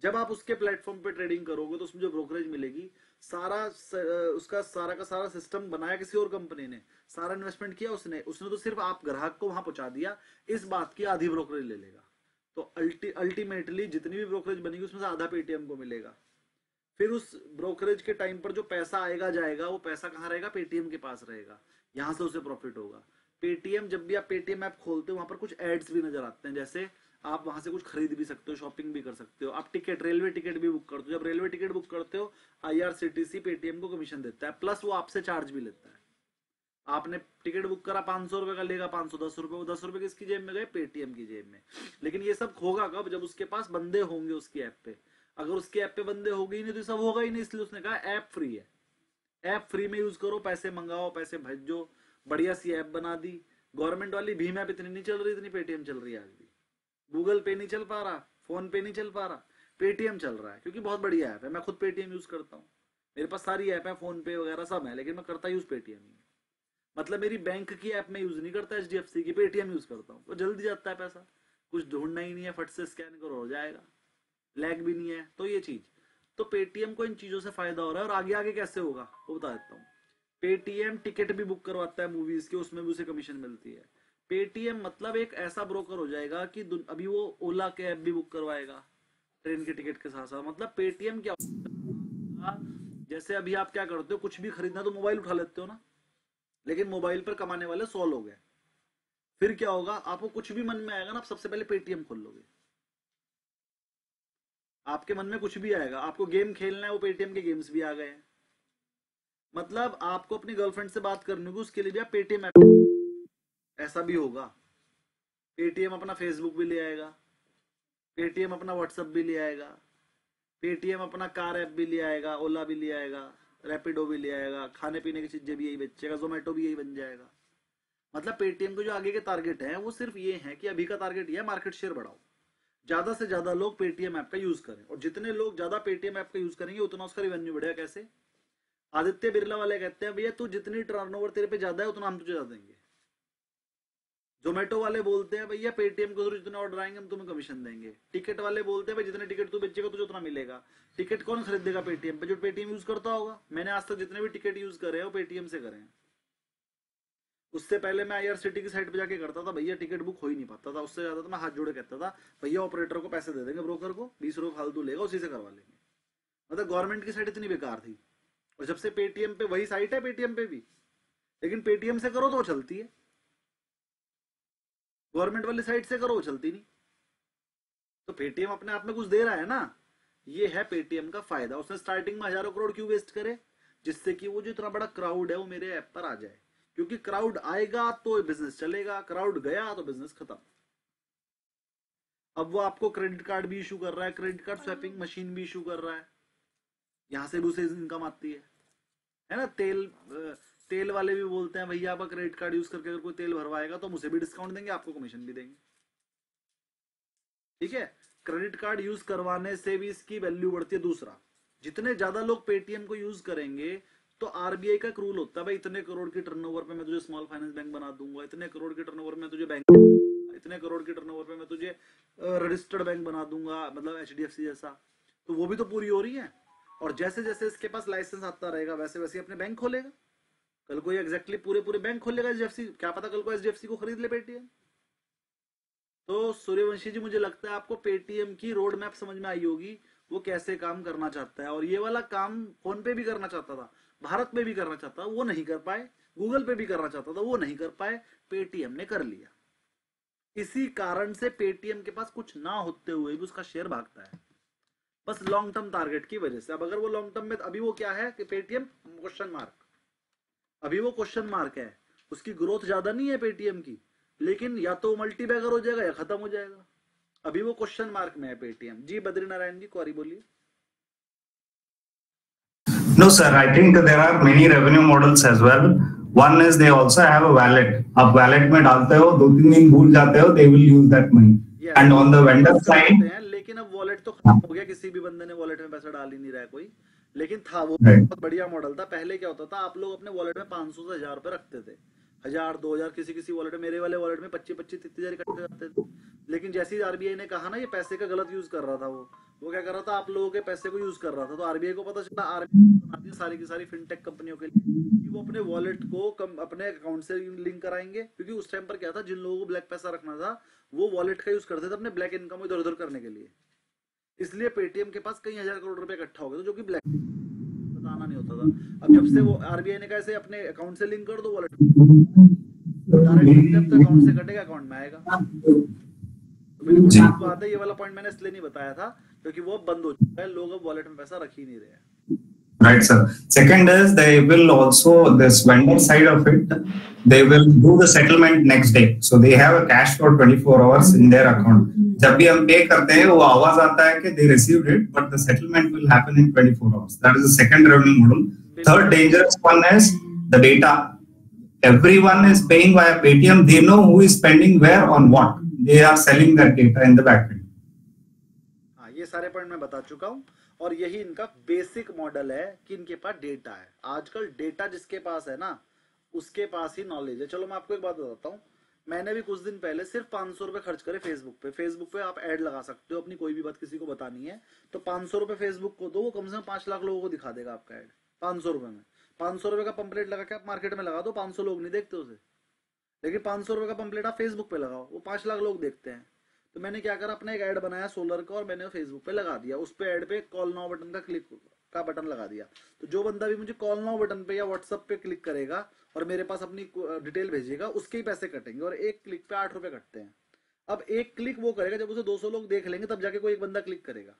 जब आप उसके प्लेटफॉर्म पे ट्रेडिंग करोगे तो उसमें जो ब्रोकरेज मिलेगी, उसका सारा का सारा सिस्टम बनाया किसी और कंपनी ने, सारा इन्वेस्टमेंट किया उसने तो सिर्फ आप ग्राहक को वहां पहुंचा दिया। इस बात की आधी ब्रोकरेज ले लेगा। तो अल्टीमेटली जितनी भी ब्रोकरेज बनेगी उसमें से आधा पेटीएम को मिलेगा। फिर उस ब्रोकरेज के टाइम पर जो पैसा आएगा जाएगा, वो पैसा कहाँ रहेगा? पेटीएम के पास रहेगा, यहां से उसे प्रॉफिट होगा। पेटीएम, जब भी आप पेटीएम ऐप खोलते हो वहां पर कुछ एड्स भी नजर आते हैं, जैसे आप वहां से कुछ खरीद भी सकते हो, शॉपिंग भी कर सकते हो, आप टिकट, रेलवे टिकट भी बुक करते हो। जब रेलवे टिकट बुक करते हो IRCTC पेटीएम को कमीशन देता है, प्लस वो आपसे चार्ज भी लेता है। आपने टिकट बुक करा 500 रुपए का, लेगा 510 रुपए, वो 10 रुपए किसकी जेब में गए? पेटीएम की जेब में। लेकिन ये सब होगा कब? जब उसके पास बंदे होंगे उसकी ऐप पे। अगर उसके ऐप पे बंदे होंगे ही नहीं तो सब होगा ही नहीं, इसलिए उसने कहा ऐप फ्री है, ऐप फ्री में यूज करो, पैसे मंगाओ, पैसे भेजो, बढ़िया सी ऐप बना दी। गवर्नमेंट वाली भीम ऐप इतनी नहीं चल रही, इतनी पेटीएम चल रही है आज भी। गूगल पे नहीं चल पा रहा, फोन पे नहीं चल पा रहा, पेटीएम चल रहा है, क्योंकि बहुत बढ़िया ऐप है। मैं खुद पेटीएम यूज करता हूँ, मेरे पास सारी ऐप है, फोन पे वगैरह सब है, लेकिन मैं करता यूज पेटीएम ही। मतलब मेरी बैंक की ऐप में यूज नहीं करता, HDFC की, पेटीएम यूज करता हूँ, वो जल्दी जाता है पैसा, कुछ ढूंढना ही नहीं है, फट से स्कैन करो हो जाएगा, लैग भी नहीं है। तो ये चीज, तो पेटीएम को इन चीजों से फायदा हो रहा है। और आगे आगे कैसे होगा वो बता देता हूँ। पेटीएम टिकट भी बुक करवाता है मूवीज के, उसमें भी उसे कमीशन मिलती है। पेटीएम मतलब एक ऐसा ब्रोकर हो जाएगा कि अभी वो ओला के ऐप भी बुक करवाएगा ट्रेन के टिकट के साथ साथ। मतलब पेटीएम क्या, जैसे अभी आप क्या करते हो, कुछ भी खरीदना तो मोबाइल उठा लेते हो ना, लेकिन मोबाइल पर कमाने वाले 100 लोग हैं। फिर क्या होगा, आपको कुछ भी मन में आएगा ना, आप सबसे पहले पेटीएम खोल लोगे। आपके मन में कुछ भी आएगा, आपको गेम खेलना है, वो पेटीएम के गेम्स भी आ गए हैं। मतलब आपको अपनी गर्लफ्रेंड से बात करनी होगी, उसके लिए भी आप पेटीएम ऐप, ऐसा भी होगा। पेटीएम अपना फेसबुक भी ले आएगा, पेटीएम अपना व्हाट्सएप भी ले आएगा, पेटीएम अपना कार ऐप भी ले आएगा, ओला भी ले आएगा, रैपिडो भी ले आएगा, खाने पीने की चीजें भी यही बेचेगा, जोमेटो भी यही बन जाएगा। मतलब पेटीएम के जो आगे के टारगेट हैं वो सिर्फ ये है कि अभी का टारगेट ये है, मार्केट शेयर बढ़ाओ, ज्यादा से ज्यादा लोग पेटीएम ऐप का यूज करें, और जितने लोग ज्यादा पेटीएम ऐप का यूज करेंगे उतना उसका रेवेन्यू बढ़ेगा। कैसे? आदित्य बिरला वाले कहते हैं, भैया तू जितनी टर्नओवर तेरे पे ज्यादा है उतना हम तुझे ज्यादा देंगे। जोमेटो वाले बोलते हैं, भैया पेटीएम के थ्रू जितने ऑर्डर आएंगे हम तुम्हें कमीशन देंगे। टिकट वाले बोलते हैं, भाई जितने टिकट तू बेचेगा तुझे उतना मिलेगा। टिकट कौन खरीदेगा पेटीएम पे? जो पेटीएम यूज करता होगा। मैंने आज तक जितने भी टिकट यूज करे हैं वो पेटीएम से करे हैं। उससे पहले मैं IRCTC की साइट पे जाके करता था, भैया टिकट बुक हो ही नहीं पाता था। उससे ज्यादा तो मैं हाथ जोड़े कहता था, भैया ऑपरेटर को पैसे दे देंगे, ब्रोकर को 20 रुपए फालतू लेगा, उसी से करवा लेंगे। मतलब गवर्नमेंट की साइट इतनी बेकार थी। और जब से पेटीएम पे, वही साइट है पेटीएम पे भी, लेकिन पेटीएम से करो तो वो चलती है, गवर्नमेंट वाली साइट से करो वो चलती नहीं। तो पेटीएम अपने आप में कुछ दे रहा है ना, ये है पेटीएम का फायदा। उसने स्टार्टिंग में हजारों करोड़ क्यों वेस्ट करे? जिससे कि वो जो इतना बड़ा क्राउड है वो मेरे ऐप पर आ जाए, क्योंकि क्राउड आएगा तो बिजनेस चलेगा, क्राउड गया तो बिजनेस खत्म। अब वो आपको क्रेडिट कार्ड भी इशू कर रहा है, क्रेडिट कार्ड स्वैपिंग मशीन भी इशू कर रहा है, यहां से भी उसे इनकम आती है ना। तेल वाले भी बोलते हैं, भैया आपका क्रेडिट कार्ड यूज करके अगर कोई तेल भरवाएगा तो हम उसे भी डिस्काउंट देंगे, आपको कमीशन भी देंगे। ठीक है, क्रेडिट कार्ड यूज करवाने से भी इसकी वैल्यू बढ़ती है। दूसरा, जितने ज्यादा लोग पेटीएम को यूज करेंगे तो RBI का एक रूल होता है, भाई इतने करोड़ की टर्नओवर पे मैं तुझे स्मॉल फाइनेंस बैंक बना दूंगा, इतने करोड़ की टर्नओवर में तुझे बैंक, इतने करोड़ की टर्नओवर पे मैं तुझे रजिस्टर्ड बैंक बना दूंगा, मतलब HDFC जैसा। तो वो भी तो पूरी हो रही है। और जैसे जैसे इसके पास लाइसेंस आता रहेगा वैसे वैसे अपने बैंक खोलेगा। कल को एग्जैक्टली पूरे बैंक खोलेगा HDFC, क्या पता कल को HDFC को खरीद ले पेटीएम। तो सूर्यवंशी जी, मुझे लगता है आपको पेटीएम की रोड मैप समझ में आई होगी, वो कैसे काम करना चाहता है। और ये वाला काम फोन पे भी करना चाहता था, भारत में भी करना चाहता था, वो नहीं कर पाए। गूगल पे भी करना चाहता था, वो नहीं कर पाए, पेटीएम ने कर लिया। इसी कारण से पेटीएम के पास कुछ ना होते हुए भी उसका शेयर भागता है, बस लॉन्ग टर्म टारगेट की वजह से। अब अगर वो लॉन्ग टर्म में, अभी वो क्या है कि पेटीएम क्वेश्चन मार्क, अभी वो क्वेश्चन मार्क है, उसकी ग्रोथ ज्यादा नहीं है पेटीएम की, लेकिन या तो मल्टी बैगर हो जाएगा या खत्म हो जाएगा। अभी वो क्वेश्चन मार्क में है पेटीएम। जी बद्रीनारायण जी, क्वेरी बोलिए। No, sir. I think there are many revenue models as well. One is they also have a wallet. आप wallet में डालते हो, 2-3 दिन भूल जाते हो, they will use that money. And on the vendor side, लेकिन अब वॉलेट तो खत्म हो गया, किसी भी बंदे ने वॉलेट में पैसा डाल ही नहीं रहा है कोई। लेकिन था वो बहुत बढ़िया मॉडल था। पहले क्या होता था, आप लोग अपने वॉलेट में 500 से 1000 रुपए रखते थे, 1000 2000 किसी किसी वॉलेट में, मेरे वाले वॉलेट में 25 30 हजार इकट्ठे हो जाते थे। लेकिन जैसे ही आरबीआई ने कहा ना ये पैसे का गलत यूज कर रहा था, वो क्या कर रहा था, आप लोगों के पैसे को यूज कर रहा था। तो आरबीआई को पता चला, आरबीआई बना दिया सारी की सारी फिनटेक कंपनियों के लिए कि वो अपने वॉलेट को अपने अकाउंट से लिंक कराएंगे, क्योंकि उस टाइम पर क्या था, जिन लोगों को ब्लैक पैसा रखना था वो वॉलेट का यूज करते थे अपने ब्लैक इनकम इधर उधर करने के लिए। इसलिए पेटीएम के पास कई हजार करोड़ रुपए इकट्ठा हो गए, जो कि ब्लैक बताना नहीं होता था। अब जब से वो आरबीआई ने कहा अपने अकाउंट से लिंक कर दो वॉलेट, डायरेक्ट जब तक अकाउंट से कटेगा अकाउंट में आएगा। तो बिल्कुल ठीक बात है, ये वाला पॉइंट मैंने इसलिए नहीं बताया था क्योंकि वो बंद हो चुका है, लोग अब वॉलेट में पैसा रख ही नहीं रहे हैं। Right, sir. Second is they will also, this vendor side of it, they will do the settlement next day. So they have a cash for 24 hours in their account. जब भी हम पे करते हैं वो आवाज आता है कि they received it, but the settlement will happen in 24 hours. That is the second revenue model. Third dangerous one is the data. Everyone is paying via Paytm. They know who is spending where on what. They are selling that data in the backend. हाँ, ये सारे point मैं बता चुका हूँ और यही इनका बेसिक मॉडल है कि इनके पास डेटा है। आजकल डेटा जिसके पास है ना उसके पास ही नॉलेज है। चलो मैं आपको एक बात बताता हूँ, मैंने भी कुछ दिन पहले सिर्फ 500 रुपए खर्च करे फेसबुक पे आप ऐड लगा सकते हो, अपनी कोई भी बात किसी को बतानी है तो 500 रुपए फेसबुक को दो, वो कम से कम 5 लाख लोगों को दिखा देगा आपका ऐड 500 रुपए में। 500 रुपए का पंपलेट लगा के आप मार्केट में लगा दो, 500 लोग नहीं देखते उसे, लेकिन 500 रुपए का पंपलेट आप फेसबुक पे लगाओ, वो 5 लाख लोग देखते हैं। तो मैंने क्या करा, अपना एक ऐड बनाया सोलर का और मैंने फेसबुक पे लगा दिया। उस पे ऐड पे कॉल नाउ बटन का बटन लगा दिया। तो जो बंदा भी मुझे कॉल नाउ बटन पे या व्हाट्सएप पे क्लिक करेगा और मेरे पास अपनी डिटेल भेजेगा, उसके ही पैसे कटेंगे और एक क्लिक पे 8 रुपए कटते हैं। अब एक क्लिक वो करेगा जब उसे 200 लोग देख लेंगे, तब जाके कोई एक बंदा क्लिक करेगा,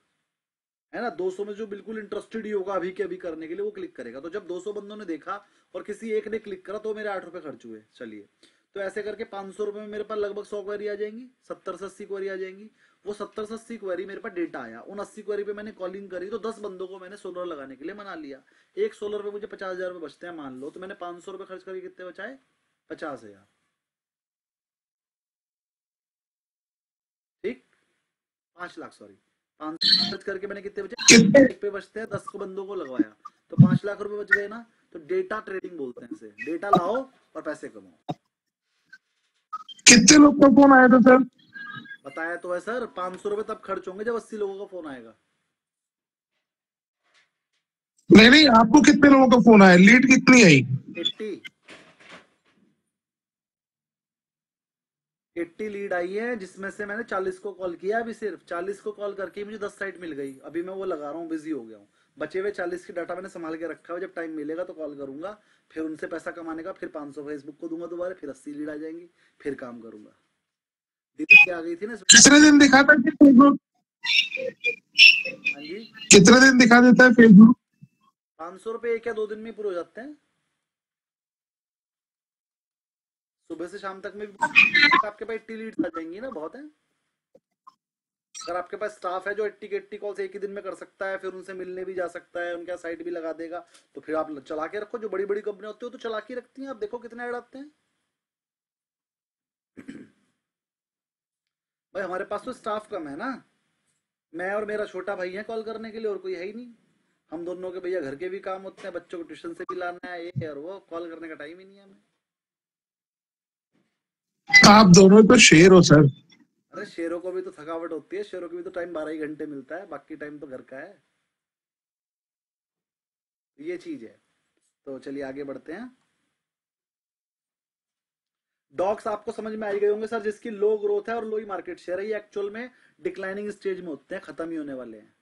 है ना। 200 में जो बिल्कुल इंटरेस्टेड ही होगा अभी के अभी करने के लिए, वो क्लिक करेगा। तो जब 200 बंदों ने देखा और किसी एक ने क्लिक करा तो मेरे 8 रुपए खर्च हुए। चलिए, तो ऐसे करके 500 रुपए में मेरे पास लगभग 100 क्वेरी आ जाएंगी, 70 से 80 क्वेरी आ जाएंगी। वो 70 से 80 क्वेरी मेरे पास डेटा आया, उन 80 क्वेरी पे मैंने कॉलिंग करी तो 10 बंदों को मैंने सोलर लगाने के लिए मना लिया। एक सोलर पे मुझे 50,000 रुपए बचते हैं मान लो, तो मैंने 500 रुपए खर्च करके कितने बचाए, 50,000। ठीक, 5 लाख, सॉरी 500 खर्च करके मैंने कितने बचे, एक पे बचते हैं, 10 बंदों को लगवाया तो 5 लाख रुपए बच गए ना। तो डेटा ट्रेडिंग बोलते हैं इसे, डेटा लाओ और पैसे कमाओ। कितने लोग का फोन आया था सर? बताया तो है सर, 500 रुपए तब खर्च होंगे जब 80 लोगों का फोन आएगा। नहीं नहीं, आपको कितने लोगों का फोन आया? लीड कितनी आई? 80 लीड आई है, जिसमें से मैंने 40 को कॉल किया। अभी सिर्फ 40 को कॉल करके मुझे 10 साइट मिल गई। अभी मैं वो लगा रहा हूँ, बिजी हो गया हूँ। बचे हुए 40 की डाटा मैंने संभाल के रखा है, जब टाइम मिलेगा तो कॉल करूंगा, फिर उनसे पैसा कमाने का, फिर 500 फेसबुक को दूंगा दोबारा, फिर 80 लीड आ जाएंगी, फिर काम करूंगा। दीदी क्या आ गई थी ना, कितने दिन दिखाता है फेसबुक? हाँ जी, कितने दिन दिखा देता है फेसबुक? 500 रुपए 1 या 2 दिन में पूरे हो जाते हैं। सुबह से शाम तक में आपके पास 80 लीड्स आ जाएंगी ना, बहुत है। अगर आपके पास स्टाफ है जो 80 के 80 कॉल्स एक ही दिन में कर सकता है, फिर उनसे मिलने भी जा सकता है, उनका साइट भी लगा देगा, तो फिर आप चला के रखो। जो बड़ी बड़ी कंपनी होती है तो चला के रखती हैं, आप देखो कितने ऐड आते हैं। भाई हमारे पास तो स्टाफ कम है ना, मैं और मेरा छोटा भाई है कॉल करने के लिए, और कोई है ही नहीं। हम दोनों के भैया घर के भी काम होते हैं, बच्चों को ट्यूशन से भी लाना है, ये और वो, कॉल करने का टाइम ही नहीं है हमें। आप दोनों तो शेर हो सर। अरे शेरों को भी तो थकावट होती है, शेरों को भी तो टाइम 12 ही घंटे मिलता है, बाकी टाइम तो घर का है। ये चीज है। तो चलिए आगे बढ़ते हैं। डॉक्स आपको समझ में आई गए होंगे सर, जिसकी लो ग्रोथ है और लो ही मार्केट शेयर है, ये एक्चुअल में डिक्लाइनिंग स्टेज में होते हैं, खत्म ही होने वाले हैं।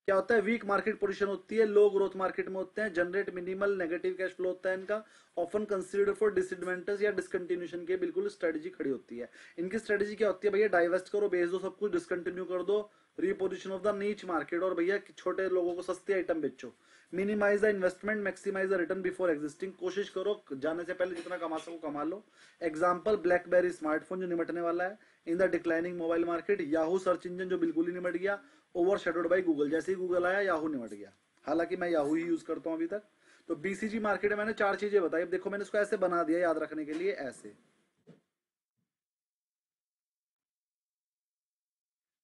क्या होता है, वीक मार्केट पोजीशन होती है, लो ग्रोथ मार्केट में होते हैं, generate minimal negative cash flow होता है इनका, ऑफन कंसीडर फॉर डिसएडवांटेज या डिसकंटिन्यूएशन के बिल्कुल स्ट्रेटजी खड़ी होती है। इनकी स्ट्रेटजी क्या होती है भैया, डाइवेस्ट करो, बेच दो सब कुछ, डिसकंटिन्यू कर दो, reposition of the niche market, और भैया छोटे लोगों को सस्ते आइटम बेचो, minimize the investment, maximize the return before existing, कोशिश करो जाने से पहले जितना कमा सको कमा लो। एग्जांपल ब्लैकबेरी स्मार्टफोन जो निमटने वाला है in the declining mobile market, Yahoo search engine जो बिल्कुल ही निमट गया, ओवर शेडोड बाई गूगल, जैसे ही गूगल आया याहू निमट गया, हालांकि मैं याहू ही यूज करता हूं अभी तक। तो बीसीजी मार्केट में मैंने 4 चीजें बताई। अब देखो मैंने इसको ऐसे बना दिया याद रखने के लिए, ऐसे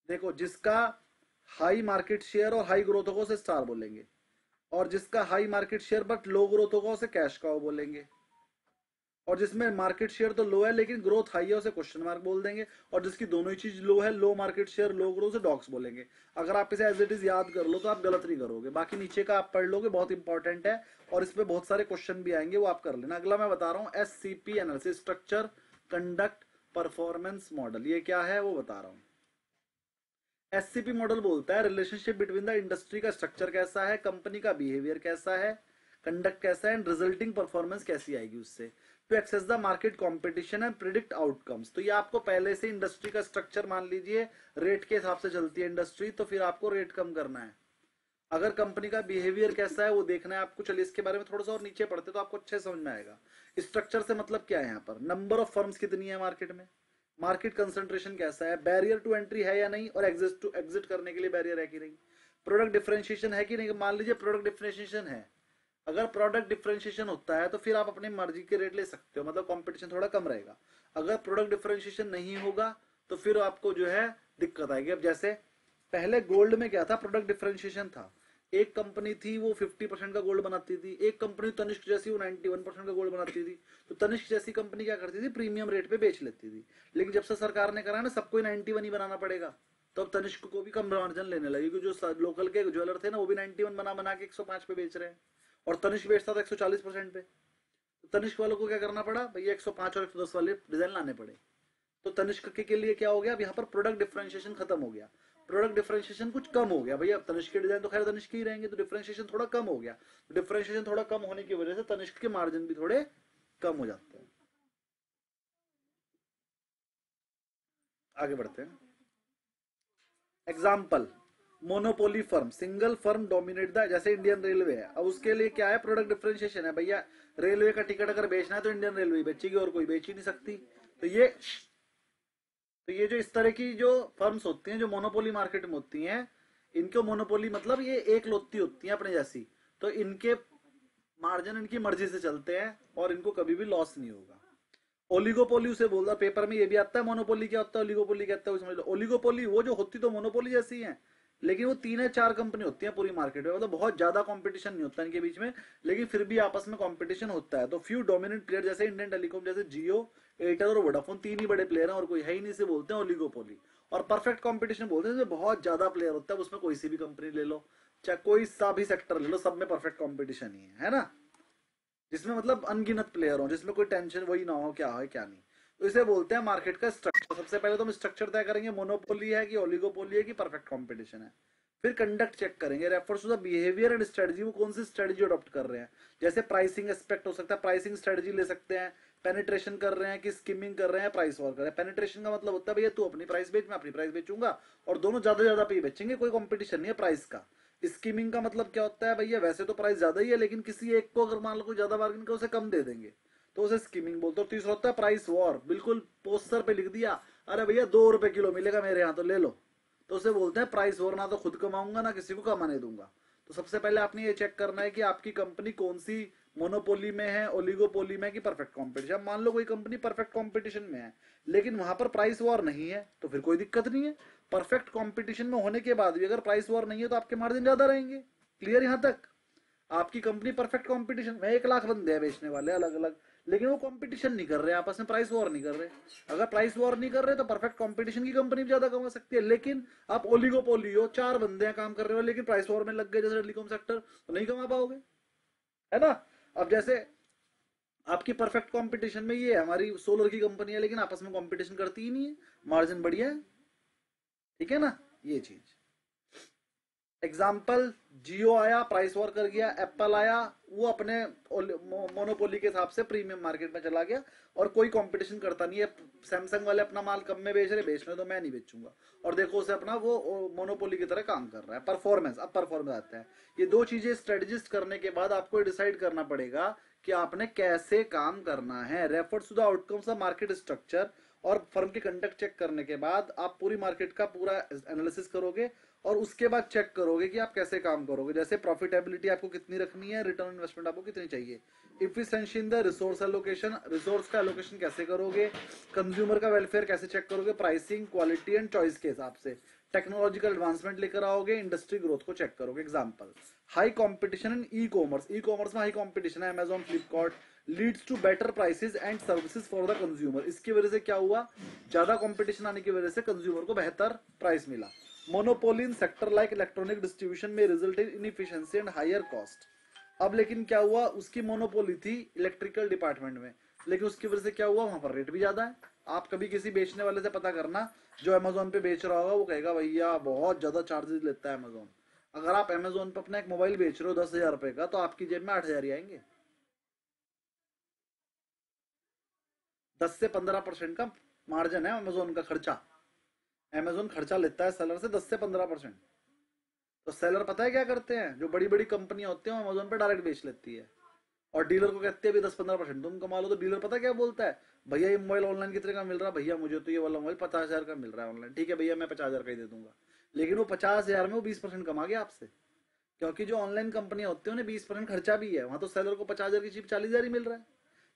देखो, जिसका हाई मार्केट शेयर और हाई ग्रोथ होगा उसे स्टार बोलेंगे, और जिसका high market share but low growth होगा उसे कैश काउ बोलेंगे, और जिसमें मार्केट शेयर तो लो है लेकिन ग्रोथ हाई है उसे क्वेश्चन मार्क बोल देंगे, और जिसकी दोनों ही चीज लो है, लो मार्केट शेयर लो ग्रोथ, उसे डॉग्स बोलेंगे। अगर आप इसे एज इट इज याद कर लो तो आप गलत नहीं करोगे, बाकी नीचे का आप पढ़ लोगे, बहुत इंपॉर्टेंट है और इस पे बहुत सारे क्वेश्चन भी आएंगे, वो आप कर लेना। अगला मैं बता रहा हूँ SCP analysis, structure conduct performance model. ये क्या है वो बता रहा हूँ। SCP मॉडल बोलता है रिलेशनशिप बिटवीन द इंडस्ट्री का स्ट्रक्चर कैसा है, कंपनी का बिहेवियर कैसा है, कंडक्ट कैसा है एंड रिजल्टिंग परफॉर्मेंस कैसी आएगी उससे, to access the market competition and predict outcomes. तो ये आपको पहले से इंडस्ट्री का स्ट्रक्चर मान लीजिए, रेट के हिसाब से चलती है इंडस्ट्री, तो फिर आपको रेट कम करना है। अगर कंपनी का बिहेवियर कैसा है वो देखना है आपको। चलिए इसके बारे में थोड़ा सा और नीचे पढ़ते तो आपको अच्छे समझ में आएगा। स्ट्रक्चर से मतलब क्या है यहाँ पर, नंबर ऑफ फर्म्स कितनी है मार्केट में, मार्केट कंसंट्रेशन कैसा है, बैरियर टू एंट्री है या नहीं, और एग्जिट करने के लिए बैरियर है कि नहीं, प्रोडक्ट डिफरेंशिएशन है कि नहीं। मान लीजिए प्रोडक्ट डिफरेंशिएशन है, अगर प्रोडक्ट डिफरेंशिएशन होता है तो फिर आप अपनी मर्जी के रेट ले सकते हो, मतलब कंपटीशन थोड़ा कम रहेगा। अगर प्रोडक्ट डिफरेंशिएशन नहीं होगा तो फिर आपको जो है दिक्कत आएगी। अब जैसे पहले गोल्ड में क्या था, प्रोडक्ट डिफरेंशिएशन था। एक कंपनी थी वो 50% का गोल्ड बनाती थी, एक कंपनी तनिष्क जैसी वो 91% का गोल्ड बनाती थी। तो तनिष्क जैसी कंपनी क्या करती थी, प्रीमियम रेट पे बेच लेती थी। लेकिन जब से सरकार ने करा ना सबको 91 ही बनाना पड़ेगा, तो अब तनिष्क को भी कम मार्जिन लेने लगी, क्योंकि जो लोकल के ज्वेलर थे ना वो भी 91 बना बना के 105 पे बेच रहे हैं, और तनिष्क बेचता था 140% पे। तो तनिष्क वालों को क्या करना पड़ा, भैया 105 और 110 वाले डिजाइन लाने पड़े। तो तनिष्क के लिए क्या हो गया, अब यहाँ पर प्रोडक्ट डिफरेंशिएशन खत्म हो गया, प्रोडक्ट डिफरेंशिएशन कुछ कम हो गया। भैया अब तनिष्क के डिजाइन तो खैर तनिष्क ही रहेंगे, तो डिफरेंशिएशन थोड़ा कम हो गया। डिफरेंशिएशन थोड़ा कम होने की वजह से तनिष्क के मार्जिन भी थोड़े कम हो जाते हैं। आगे बढ़ते हैं। Example, monopoly firm, single firm dominate the, जैसे इंडियन रेलवे है। अब उसके लिए क्या है, प्रोडक्ट डिफरेंशिएशन है। भैया रेलवे का टिकट अगर बेचना है तो इंडियन रेलवे बेचेगी और कोई बेच ही नहीं सकती। तो ये जो इस तरह की जो फर्म्स होती हैं जो मोनोपोली मार्केट में होती हैं, इनको मोनोपोली मतलब ये एक लोत्ती होती हैं अपने जैसी, तो इनके मार्जिन इनकी मर्जी से चलते हैं और इनको कभी भी लॉस नहीं होगा। ओलिगोपोली उसे बोलता, पेपर में ये भी आता है मोनोपोली क्या होता है, ओलिगोपोली क्या होता है, समझ लो। ओलिगोपोली वो जो होती तो मोनोपोली जैसी है, लेकिन वो 3 या 4 कंपनी होती है पूरी मार्केट में, मतलब बहुत ज्यादा कंपटीशन नहीं होता इनके बीच में, लेकिन फिर भी आपस में कंपटीशन होता है। तो फ्यू डोमिनेंट प्लेयर, जैसे इंडियन टेलीकॉम, जैसे जियो, एयरटेल और वोडाफोन, 3 ही बड़े प्लेयर हैं और कोई है ही नहीं, से बोलते हैं ओलिगोपोली। और परफेक्ट कंपटीशन बोलते हैं जिसमें बहुत ज्यादा प्लेयर होता है, उसमें कोई सी भी कंपनी ले लो, चाहे कोई सा भी सेक्टर ले लो, सब में परफेक्ट कंपटीशन ही है ना, जिसमें मतलब अनगिनत प्लेयर हो, जिसमें कोई टेंशन वही ना हो क्या है क्या नहीं। तो इसे बोलते हैं मार्केट का स्ट्रक्चर। सबसे पहले तो हम स्ट्रक्चर तय करेंगे, मोनोपोली है कि ओलिगोपोली है कि परफेक्ट कंपटीशन है। फिर कंडक्ट चेक करेंगे, refers to the behaviour and strategy, वो कौन सी स्ट्रेटजी अडॉप्ट कर रहे हैं। जैसे प्राइसिंग एस्पेक्ट हो सकता है, प्राइसिंग स्ट्रेटजी ले सकते हैं, पेनिट्रेशन कर रहे हैं कि स्किमिंग कर रहे हैं, प्राइस वॉर कर रहे हैं। पेनिट्रेशन का मतलब होता है भैया तू अपनी प्राइस बेच, मैं अपनी प्राइस बेचूंगा, और दोनों ज्यादा ज्यादा पे बेचेंगे, कोई कंपटीशन नहीं है प्राइस का। स्कीमिंग का मतलब क्या होता है, भैया वैसे तो प्राइस ज्यादा ही है लेकिन किसी एक को अगर मान लो कोई ज्यादा बार्गेन कर उसे कम दे देंगे, तो उसे स्कीमिंग बोलते हैं। तीसरा होता है प्राइस वॉर, बिल्कुल पोस्टर पे लिख दिया अरे भैया 2 रुपए किलो मिलेगा मेरे यहाँ तो ले लो, तो उसे बोलते हैं प्राइस वॉर, ना तो खुद कमाऊंगा ना किसी को कमाने दूंगा। तो सबसे पहले आपने ये चेक करना है कि आपकी कंपनी कौन सी मोनोपोली में है, ओलिगोपोली में, कि परफेक्ट कॉम्पिटिशन। मान लो कोई कंपनी परफेक्ट कॉम्पिटिशन में है लेकिन वहां पर प्राइस वॉर नहीं है, तो फिर कोई दिक्कत नहीं है। परफेक्ट कंपटीशन में होने के बाद भी अगर प्राइस वॉर नहीं है तो आपके मार्जिन ज्यादा रहेंगे। क्लियर यहां तक। आपकी कंपनी परफेक्ट कंपटीशन में 1 लाख बंदे हैं बेचने वाले अलग अलग, लेकिन वो कंपटीशन नहीं कर रहे, आपस में प्राइस वॉर नहीं कर रहे। अगर प्राइस वॉर नहीं कर रहे तो परफेक्ट कंपटीशन की कंपनी भी ज्यादा कमा सकती है। लेकिन आप ओलिगोपोली हो, 4 बंदे हैं काम कर रहे हो, लेकिन प्राइस वॉर में लग गए जैसे टेलीकॉम सेक्टर, तो नहीं कमा पाओगे, है ना। अब जैसे आपकी परफेक्ट कंपटीशन में ये हमारी सोलर की कंपनी है, लेकिन आपस में कंपटीशन करती ही नहीं है, मार्जिन बढ़िया है, ठीक है ना, ये चीज। एग्जाम्पल, जियो आया प्राइस वॉर कर गया, एप्पल आया वो अपने मोनोपोली के हिसाब से प्रीमियम मार्केट में चला गया और कोई कंपटीशन करता नहीं है। सैमसंग वाले अपना माल कम में बेच रहे, बेचने तो मैं नहीं बेचूंगा, और देखो उसे अपना वो मोनोपोली की तरह काम कर रहा है। परफॉर्मेंस, अब परफॉर्मेंस आता है। ये 2 चीजें स्ट्रेटेजिस्ट करने के बाद आपको डिसाइड करना पड़ेगा कि आपने कैसे काम करना है। Refers to the outcomes of market structure, और फर्म के कंडक्ट चेक करने के बाद आप पूरी मार्केट का पूरा एनालिसिस करोगे और उसके बाद चेक करोगे कि आप कैसे काम करोगे। जैसे प्रॉफिटेबिलिटी आपको कितनी रखनी है, रिटर्न इन्वेस्टमेंट आपको कितनी चाहिए, efficiency in the resource allocation, resource का एलोकेशन कैसे करोगे, कंज्यूमर का वेलफेयर कैसे चेक करोगे, प्राइसिंग, क्वालिटी एंड चॉइस के हिसाब से, टेक्नोलॉजिकल एडवांसमेंट लेकर आओगे, इंडस्ट्री ग्रोथ को चेक करोगे। Example, high competition in e commerce, e commerce में हाई कंपटीशन है, Amazon, Flipkart, leads to better prices and services for the consumer. इसकी वजह से क्या हुआ, ज्यादा कंपटीशन आने की वजह से कंज्यूमर को बेहतर प्राइस मिला। Monopoly in sector like electronic distribution में result in inefficiency and higher cost. अब लेकिन क्या हुआ, उसकी मोनोपोली थी इलेक्ट्रिकल डिपार्टमेंट में, लेकिन उसकी वजह से क्या हुआ, वहां पर रेट भी ज्यादा है। आप कभी किसी बेचने वाले से पता करना, जो अमेजोन पे बेच रहा होगा वो कहेगा भैया बहुत ज्यादा चार्जेस लेता है अमेजोन। अगर आप अमेजोन पे अपना एक मोबाइल बेच रहे हो 10,000 रुपए का, तो आपकी जेब में 8,000 ही आएंगे। 10 से 15% का मार्जिन है अमेजोन का खर्चा। अमेजोन खर्चा लेता है सेलर से 10 से 15%। तो सेलर पता है क्या करते हैं, जो बड़ी बड़ी कंपनियां होती हैं अमेजोन पे डायरेक्ट बेच लेती है और डीलर को कहते हैं अभी 10-15% तुम कमा लो। तो डीलर पता क्या बोलता है, भैया ये मोबाइल ऑनलाइन कितने का मिल रहा है, भैया मुझे तो ये वाला मोबाइल 50,000 का मिल रहा है ऑनलाइन, ठीक है भैया मैं 50,000 का ही दे दूंगा। लेकिन वो 50,000 में वो 20% कमा गया आपसे, क्योंकि जो ऑनलाइन कंपनियां होती है उन्हें 20% खर्चा भी है। वहां तो सेलर को 50,000 की चीज 40,000 ही मिल रहा है।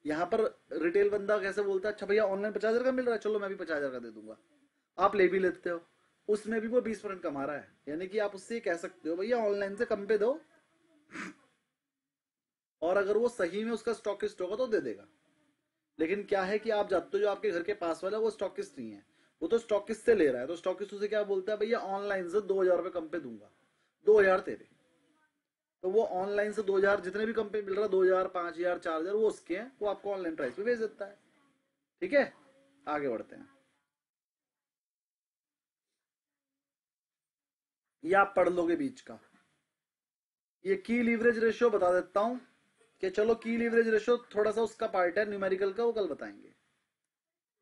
यहाँ पर रिटेल बंदा कैसे बोलता है, अच्छा भैया ऑनलाइन 50,000 का मिल रहा है, चलो मैं भी 50,000 का दे दूंगा। आप ले भी लेते हो, उसमें भी वो 20% कमा रहा है। यानी कि आप उससे कह सकते हो भैया ऑनलाइन से कम पे दो, और अगर वो सही में उसका स्टॉकिस्ट होगा तो दे देगा। लेकिन क्या है कि आप जानते हो जो आपके घर के पास वाला वो स्टॉकिस्ट नहीं है, वो तो स्टॉकिस्ट से ले रहा है। तो स्टॉकिस्ट उसे क्या बोलता है, भैया ऑनलाइन से 2,000 रुपए कम पे दूंगा, 2,000 तेरे। तो वो ऑनलाइन से 2,000 जितने भी कम पे मिल रहा है, 2,000, 5,000, 4,000 वो उसके हैं, वो आपको ऑनलाइन प्राइस पे भेज देता है। ठीक है, आगे बढ़ते हैं। ये आप पढ़ लोगे बीच का। ये की लीवरेज रेशियो बता देता हूं कि चलो की लीवरेज रेशियो थोड़ा सा उसका पार्ट है न्यूमेरिकल का, वो कल बताएंगे।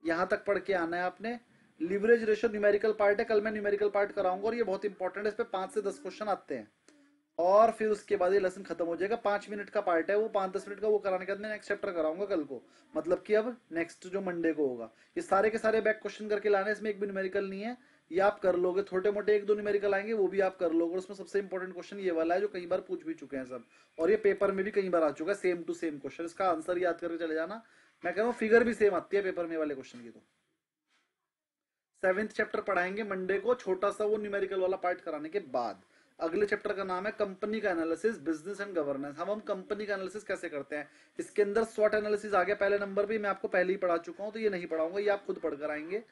यहां तक पढ़ के आना है आपने। लीवरेज रेशियो न्यूमेरिकल पार्ट है, कल मैं न्यूमेरिकल पार्ट कराऊंगा और ये बहुत इंपॉर्टेंट है। इस पे 5 से 10 क्वेश्चन आते हैं और फिर उसके बाद ये लेसन खत्म हो जाएगा। 5 मिनट का पार्ट है वो, 5-10 मिनट का वो कराने के बाद मैं नेक्स्ट चैप्टर कराऊंगा कल को, मतलब कि अब नेक्स्ट जो मंडे को होगा। ये सारे के सारे बैक क्वेश्चन करके लाने, इसमें एक भी न्यूमेरिकल नहीं है, ये आप कर लोगे। छोटे मोटे 1-2 न्यूमेरिकल आएंगे वो भी आप कर लोगे। और उसमें सबसे इंपॉर्टेंट क्वेश्चन ये वाला है जो कई बार पूछ भी चुके हैं सब, और ये पेपर में भी कई बार आ चुका है, सेम टू सेम क्वेश्चन। इसका आंसर याद करके चले जाना। मैं कह रहा हूँ फिगर भी सेम आती है पेपर में वाले क्वेश्चन की। तो 7th चैप्टर पढ़ाएंगे मंडे को, छोटा सा वो न्यूमेरिकल वाला पार्ट कराने के बाद। अगले चैप्टर का नाम है कंपनी का एनालिसिस, बिजनेस एंड गवर्नेंस। हम कंपनी का एनालिसिस कैसे करते हैं, इसके अंदर स्वॉट एनालिसिस आ गया पहले नंबर पे। मैं आपको पहले ही पढ़ा चुका हूं तो ये नहीं पढ़ाऊंगा, ये आप खुद पढ़कर आएंगे।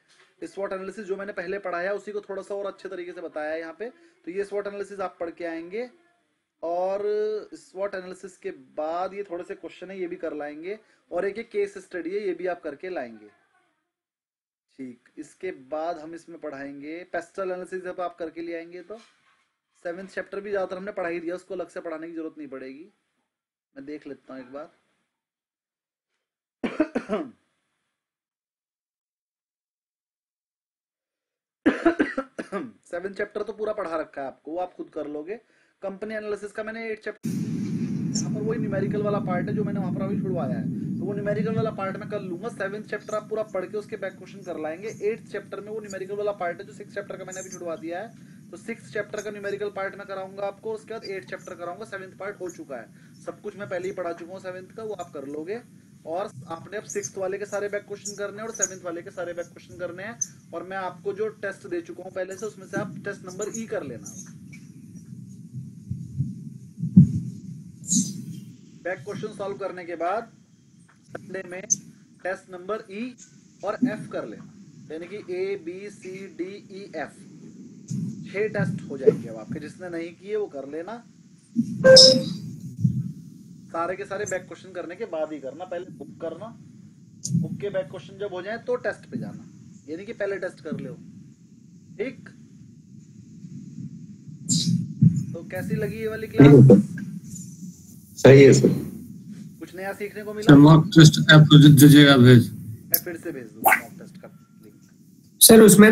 स्वॉट एनालिसिस जो मैंने पहले पढ़ाया उसी को थोड़ा सा और अच्छे तरीके से बताया है यहाँ पे। तो ये स्वॉट एनालिसिस आप पढ़ के आएंगे, और स्वॉट एनालिसिस के बाद ये थोड़े से क्वेश्चन है ये भी कर लाएंगे, और एक केस स्टडी है ये भी आप करके लाएंगे। ठीक, इसके बाद हम इसमें पढ़ाएंगे पेस्टल एनालिसिस, जब आप करके ले आएंगे तो 7th चैप्टर भी ज्यादातर हमने पढ़ा ही दिया, उसको अलग से पढ़ाने की जरूरत नहीं पड़ेगी। मैं देख लेता हूं एक बार। 7th चैप्टर तो पूरा पढ़ा रखा है आपको, वो आप खुद कर लोगे। कंपनी एनालिसिस का मैंने 8 चैप्टर, यहाँ पर वही न्यूमेरिकल वाला पार्ट है जो मैंने वहां पर अभी छुड़वाया है, तो वो न्यूमेरिकल वाला पार्ट मैं कर लूंगा। 7th चैप्टर आप पूरा पढ़ के उसके बैक क्वेश्चन कर लाएंगे। 8th चैप्टर में वो न्यूमेरिकल वाला पार्ट है जो 6th चैप्टर का मैंने अभी छुड़वा दिया है। तो 6th चैप्टर का न्यूमेरिकल पार्ट मैं कराऊंगा आपको, उसके बाद 8th चैप्टर कराऊंगा। 7th पार्ट हो चुका है, सब कुछ मैं पहले ही पढ़ा चुका हूँ 7th का, वो आप कर लोगे। और आपने अब 6th वाले के सारे बैक क्वेश्चन करने हैं और 7th वाले के सारे बैक क्वेश्चन करने हैं। और मैं आपको जो टेस्ट दे चुका हूँ पहले से, उसमें से आप टेस्ट नंबर ई कर लेना। बैक क्वेश्चन सॉल्व करने के बाद संडे में टेस्ट नंबर ई और एफ कर लेना, यानी कि ABCDEF 6 टेस्ट हो जाएंगे अब आपके। जिसने नहीं किए वो कर लेना, सारे के सारे बैक क्वेश्चन करने के बाद ही करना। पहले बुक करना, बुक के बैक क्वेश्चन जब हो जाए तो टेस्ट पे जाना, यानी कि पहले टेस्ट कर लो। ठीक, तो कैसी लगी ये वाली क्लास? सही है सर। कुछ नया सीखने को मिला? मॉक टेस्ट ऐप दीजिएगा भेज, मैं फिर से भेज दूंगा मॉक टेस्ट का लिंक सर। उसमें